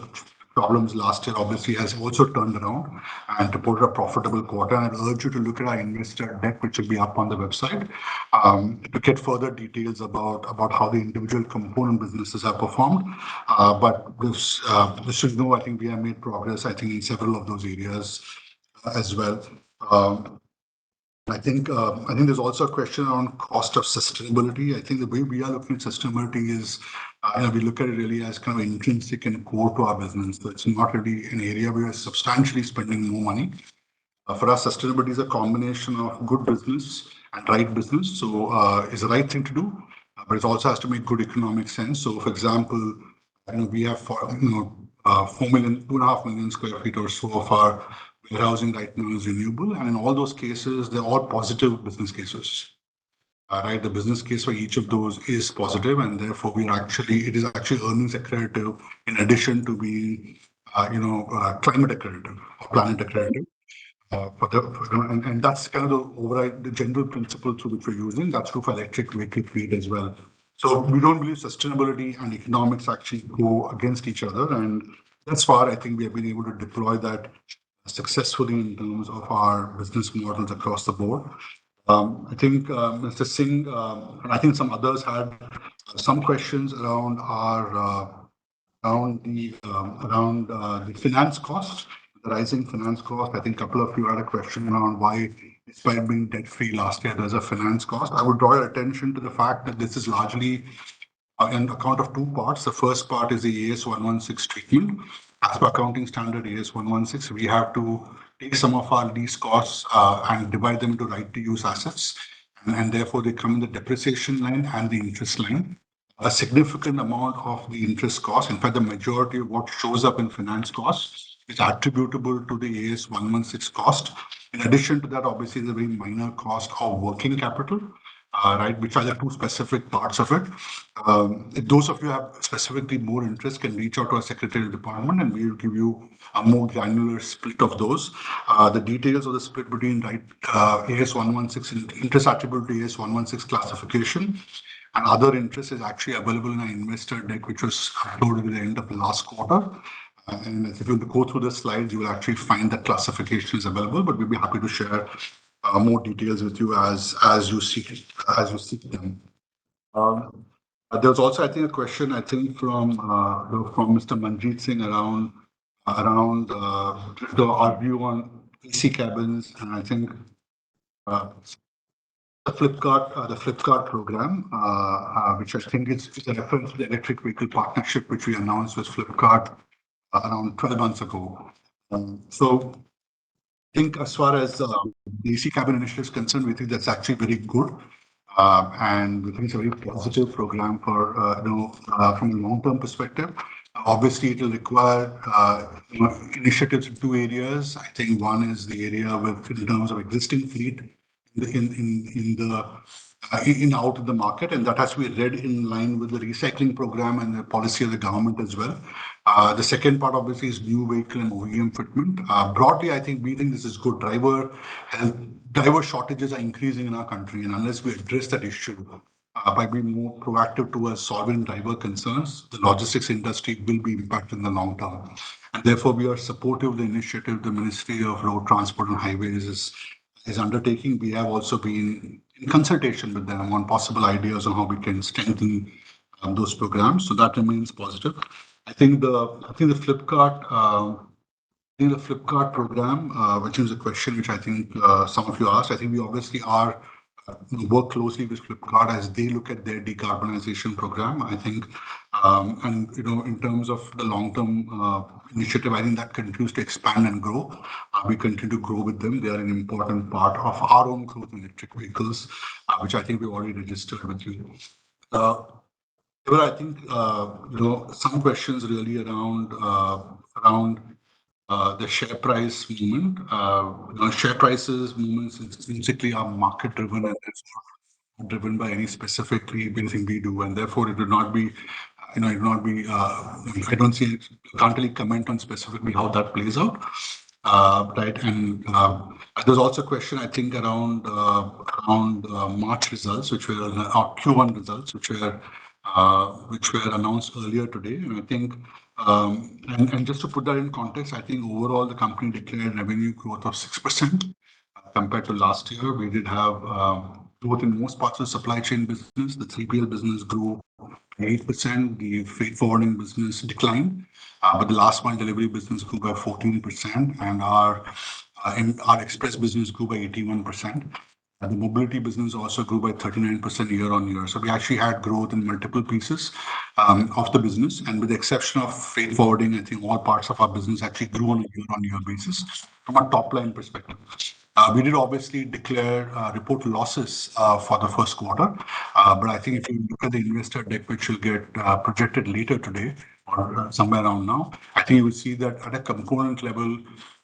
problems last year, obviously has also turned around and reported a profitable quarter. And I urge you to look at our investor deck, which will be up on the website, to get further details about how the individual component businesses have performed. But this should know, I think we have made progress, I think, in several of those areas as well. I think there's also a question on cost of sustainability. I think the way we are looking at sustainability is, we look at it really as kind of intrinsic and core to our business. So it's not really an area where we're substantially spending more money. For us, sustainability is a combination of good business and right business. So it's the right thing to do, but it also has to make good economic sense. So, for example, we have 2.5 million square feet or so of our warehousing right now is renewable, and in all those cases, they're all positive business cases. Right, the business case for each of those is positive, and therefore it is actually earnings accretive in addition to being, climate accretive or planet accretive. And that's kind of the general principle through which we're using. That's true for electric vehicle fleet as well. So we don't believe sustainability and economics actually go against each other, and thus far, I think we have been able to deploy that successfully in terms of our business models across the board. I think Mr. Singh and I think some others had some questions around the finance cost, the rising finance cost. I think a couple of you had a question around why, despite being debt-free last year, there's a finance cost. I would draw your attention to the fact that this is largely on account of two parts. The first part is the AS 116 treatment. As per accounting standard AS 116, we have to take some of our lease costs and divide them into right-to-use assets, and therefore they come in the depreciation line and the interest line. A significant amount of the interest cost, in fact, the majority of what shows up in finance costs is attributable to the AS 116 cost. In addition to that, obviously, the very minor cost of working capital, right, which are the two specific parts of it. Those of you who have specifically more interest can reach out to our secretarial department, and we will give you a more granular split of those. The details of the split between AS 116 interest attributable to AS 116 classification and other interest is actually available in our investor deck, which was uploaded at the end of the last quarter. And if you go through the slides, you will actually find that classification is available, but we'll be happy to share more details with you as you seek them. There was also, I think, a question, I think, from Mr. Manjeet Singh around our view on AC cabins, and I think the Flipkart program, which I think is a reference to the electric vehicle partnership which we announced with Flipkart around 12 months ago. So I think as far as the AC cabin initiative is concerned, we think that's actually very good. And we think it's a very positive program for, from a long-term perspective. Obviously, it will require initiatives in two areas. I think one is the area in terms of existing fleet out of the market, and that has to be read in line with the recycling program and the policy of the government as well. The second part, obviously, is new vehicle and OEM fitment. Broadly, I think we think this is good. Driver shortages are increasing in our country, and unless we address that issue by being more proactive towards solving driver concerns, the logistics industry will be impacted in the long term. And therefore, we are supportive of the initiative the Ministry of Road Transport and Highways is undertaking. We have also been in consultation with them on possible ideas on how we can strengthen those programs. So that remains positive. I think the Flipkart program, which is a question which I think some of you asked. I think we obviously are work closely with Flipkart as they look at their decarbonization program. I think, and in terms of the long-term initiative, I think that continues to expand and grow. We continue to grow with them. They are an important part of our own growth in electric vehicles, which I think we've already registered with you. But I think some questions really around the share price movement. Share prices movements intrinsically are market driven and therefore not driven by anything we do, and therefore it would not be. It would not be. I don't see. Can't really comment on specifically how that plays out. Right, and there's also a question I think around March results, which were our Q1 results, which were announced earlier today, and I think. And just to put that in context, I think overall the company declared revenue growth of 6% compared to last year. We did have growth in most parts of the supply chain business. The 3PL business grew 8%. The freight forwarding business declined, but the last mile delivery business grew by 14%, and our express business grew by 81%. The mobility business also grew by 39% year on year. So we actually had growth in multiple pieces of the business. And with the exception of freight forwarding, I think all parts of our business actually grew on a year-on-year basis from a top line perspective. We did obviously report losses for the first quarter. But I think if you look at the investor deck, which will get projected later today or somewhere around now, I think you will see that at a component level,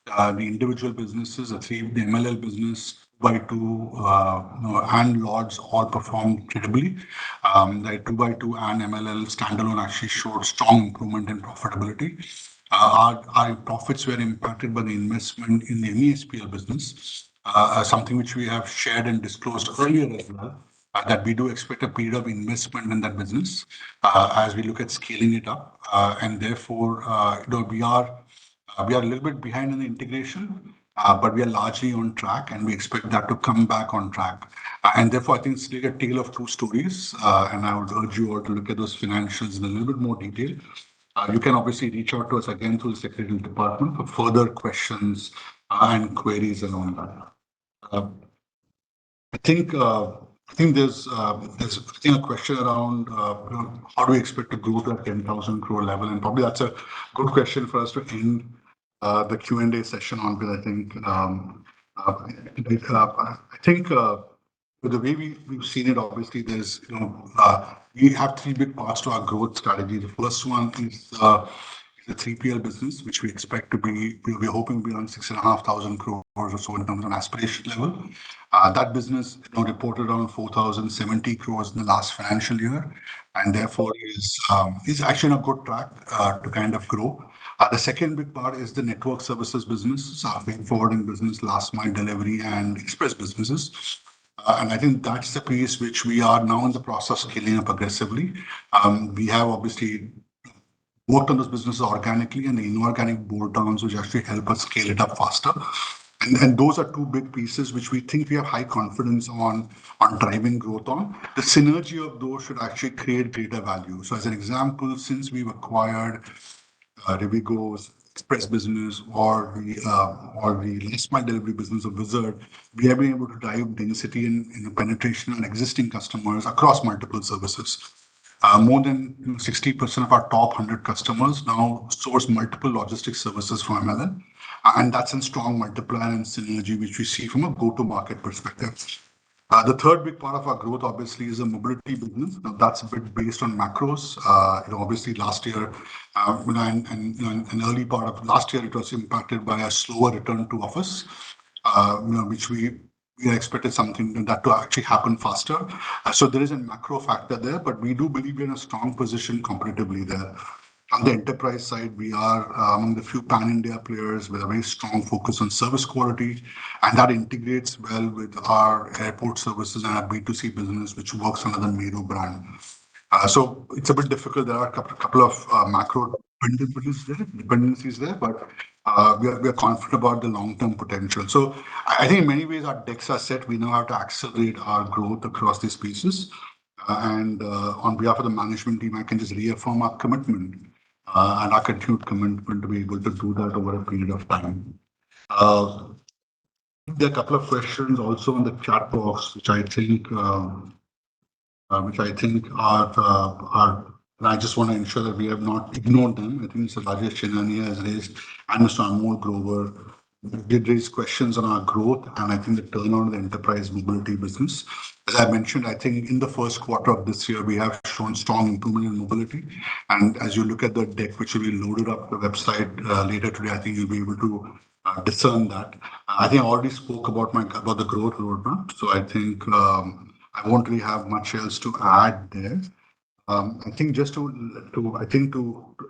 the individual businesses, the MLL business, by two and Lords all performed credibly. Like 2x2 and MLL standalone actually showed strong improvement in profitability. Our profits were impacted by the investment in the MESPL business, something which we have shared and disclosed earlier as well, that we do expect a period of investment in that business as we look at scaling it up. And therefore, we are a little bit behind in the integration, but we are largely on track, and we expect that to come back on track. And therefore, I think it's like a tale of two stories, and I would urge you all to look at those financials in a little bit more detail. You can obviously reach out to us again through the Secretarial Department for further questions and queries around that. I think there's a question around how do we expect to grow to that 10,000 crore level, and probably that's a good question for us to end the Q&A session on, because I think the way we've seen it, obviously there's we have three big parts to our growth strategy. The first one is the 3PL business, which we expect to be, we're hoping to be around 6,500 crores or so in terms of an aspiration level. That business reported around 4,070 crores in the last financial year, and therefore is actually on a good track to kind of grow. The second big part is the network services business, our freight forwarding business, last mile delivery, and express businesses. And I think that's the piece which we are now in the process of scaling up aggressively. We have obviously worked on those businesses organically and the inorganic bolt-ons, which actually help us scale it up faster. And those are two big pieces which we think we have high confidence on driving growth on. The synergy of those should actually create greater value. So as an example, since we've acquired Rivigo's express business or the last mile delivery business of Wizard, we have been able to drive density in penetration on existing customers across multiple services. More than 60% of our top 100 customers now source multiple logistics services from MLN, and that's a strong multiplier and synergy which we see from a go-to-market perspective. The third big part of our growth, obviously, is a mobility business. Now, that's a bit based on macros. Obviously, last year and an early part of last year, it was impacted by a slower return to office, which we expected something that to actually happen faster. So there is a macro factor there, but we do believe we're in a strong position competitively there. On the enterprise side, we are among the few pan-India players with a very strong focus on service quality, and that integrates well with our airport services and our B2C business, which works under the Meru brand. So it's a bit difficult. There are a couple of macro dependencies there, but we are confident about the long-term potential. So I think in many ways our decks are set. We know how to accelerate our growth across these pieces. And on behalf of the management team, I can just reaffirm our commitment and our continued commitment to be able to do that over a period of time. There are a couple of questions also in the chat box, which I think are. And I just want to ensure that we have not ignored them. I think Mr. Rajesh Chenania has raised, and Mr. Anmol Grover did raise questions on our growth, and I think the turnaround of the enterprise mobility business. As I mentioned, I think in the first quarter of this year, we have shown strong improvement in mobility. And as you look at the deck, which will be loaded up the website later today, I think you'll be able to discern that. I think I already spoke about the growth roadmap, so I think I won't really have much else to add there. I think just to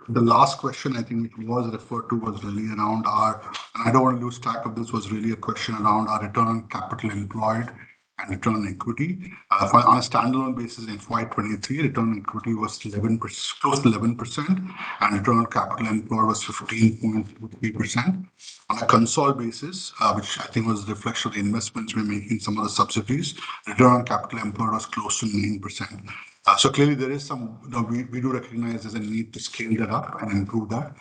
the last question, I think which was referred to was really around and I don't want to lose track of this, was really a question around our return on capital employed and return on equity. On a standalone basis in FY23, return on equity was 11%, close to 11%, and return on capital employed was 15.3%. On a console basis, which I think was a reflection of the investments we're making in some of the subsidiaries, return on capital employed was close to 9%. So clearly there is some, we do recognize there's a need to scale that up and improve that.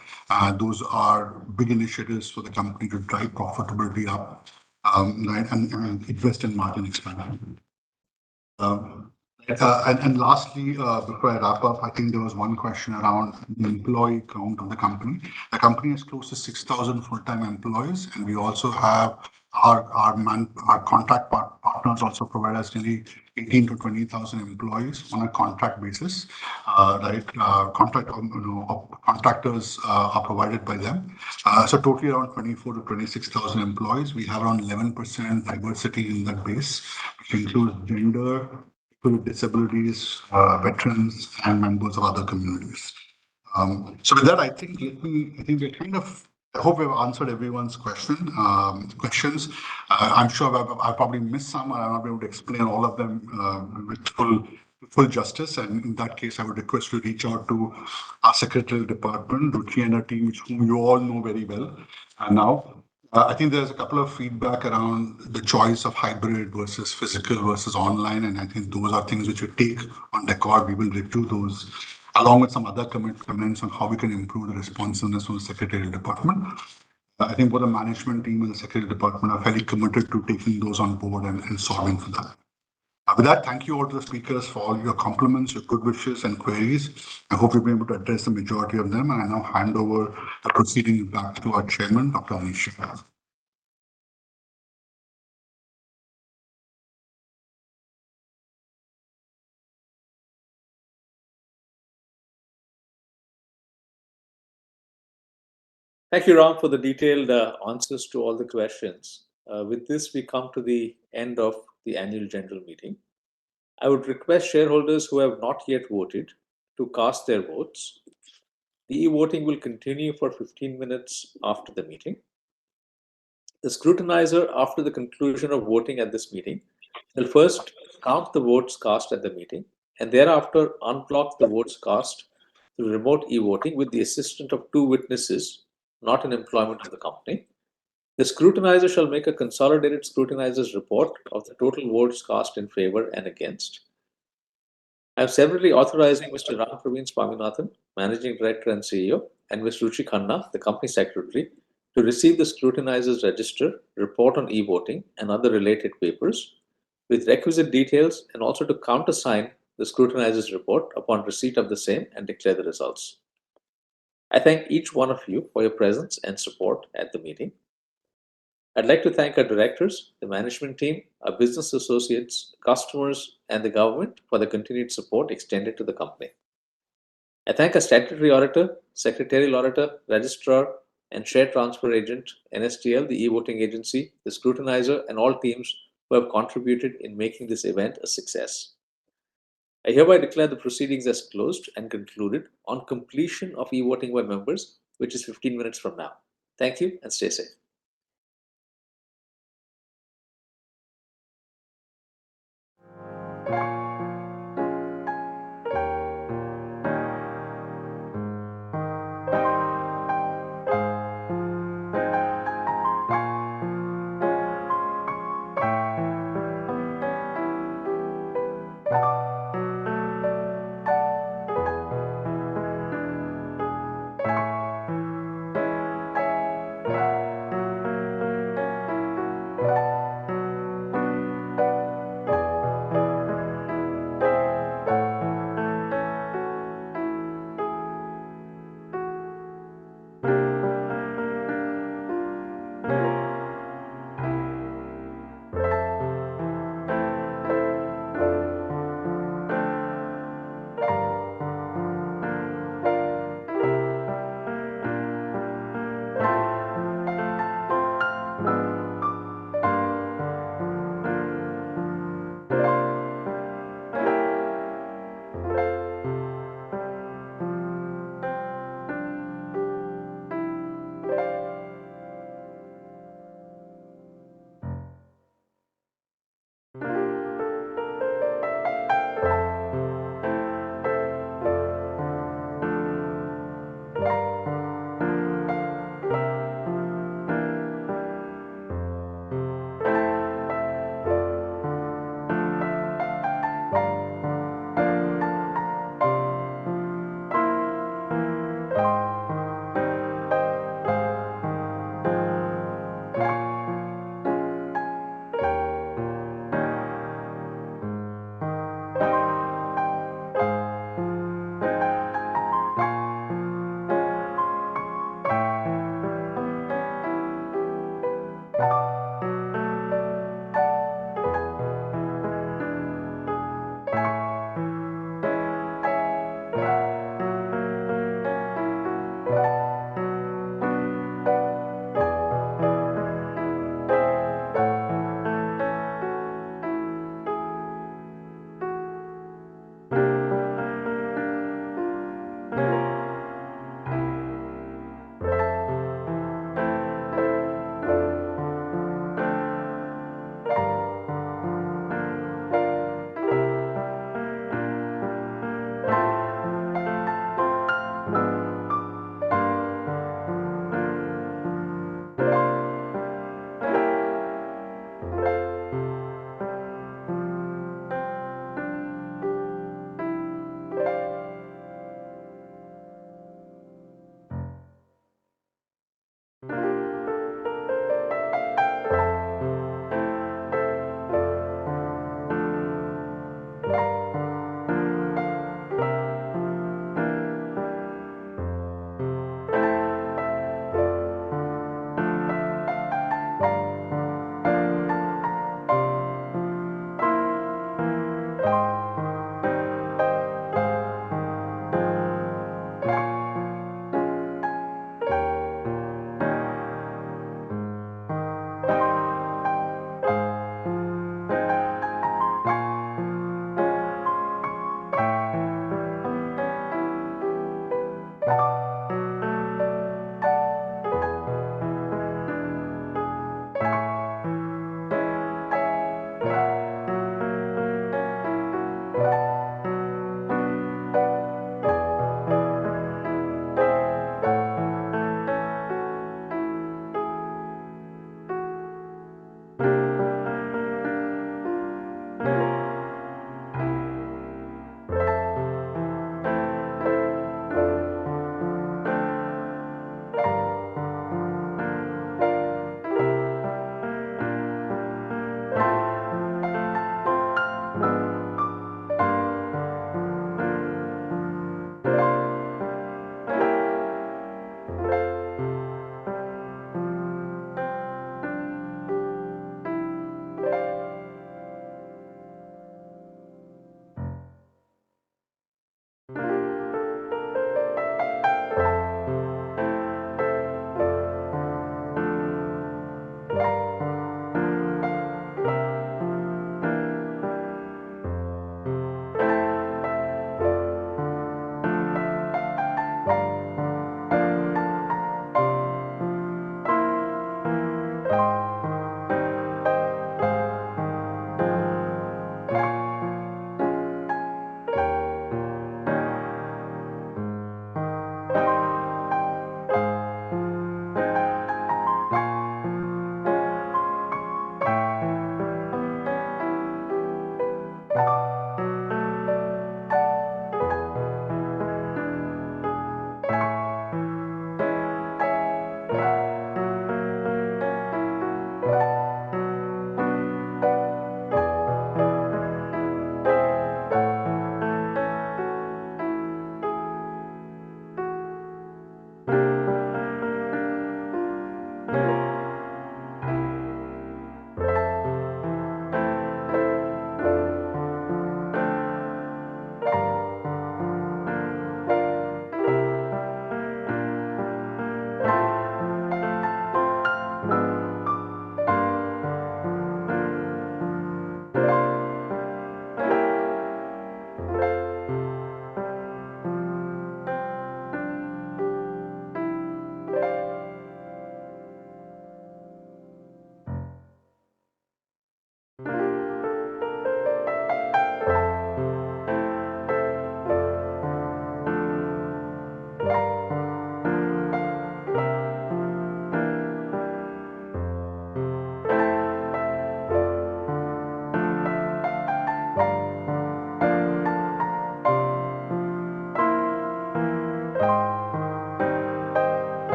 Those are big initiatives for the company to drive profitability up, right, and invest in margin expansion. And lastly, before I wrap up, I think there was one question around the employee count of the company. The company has close to 6,000 full-time employees, and we also have our contract partners also provide us nearly 18 to 20,000 employees on a contract basis, right? Contractors are provided by them. So totally around 24 to 26,000 employees. We have around 11% diversity in that base, which includes gender, people with disabilities, veterans, and members of other communities. So with that, I think we're I hope we've answered everyone's questions. I'm sure I've probably missed some, and I'm not able to explain all of them with full justice. And in that case, I would request you to reach out to our secretarial department, Ruchi and her team, whom you all know very well. And now, I think there's a couple of feedback around the choice of hybrid versus physical versus online, and I think those are things which we take on record. We will review those along with some other comments on how we can improve the responsiveness from the secretarial department. I think both the management team and the secretarial department are fairly committed to taking those on board and solving for that. With that, thank you all to the speakers for all your compliments, your good wishes and queries. I hope we've been able to address the majority of them, and I now hand over the proceedings back to our chairman, Dr. Anisha. Thank you, Ram, for the detailed answers to all the questions. With this, we come to the end of the annual general meeting. I would request shareholders who have not yet voted to cast their votes. The e-voting will continue for 15 minutes after the meeting. The scrutinizer, after the conclusion of voting at this meeting, will first count the votes cast at the meeting and thereafter unblock the votes cast through remote e-voting with the assistance of 2 witnesses not in employment of the company. The scrutinizer shall make a consolidated scrutinizer's report of the total votes cast in favor and against. I am severally authorizing Mr. Ram Praveen Swaminathan, Managing Director and CEO, and Ms. Ruchi Khanna, the Company Secretary, to receive the scrutinizer's register, report on e-voting, and other related papers with requisite details, and also to countersign the scrutinizer's report upon receipt of the same and declare the results. I thank each one of you for your presence and support at the meeting. I'd like to thank our directors, the management team, our business associates, customers, and the government for the continued support extended to the company. I thank our statutory auditor, secretarial auditor, registrar, and share transfer agent, NSTL, the e-voting agency, the scrutinizer, and all teams who have contributed in making this event a success. I hereby declare the proceedings as closed and concluded on completion of e-voting by members, which is 15 minutes from now. Thank you and stay safe.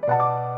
Thank you.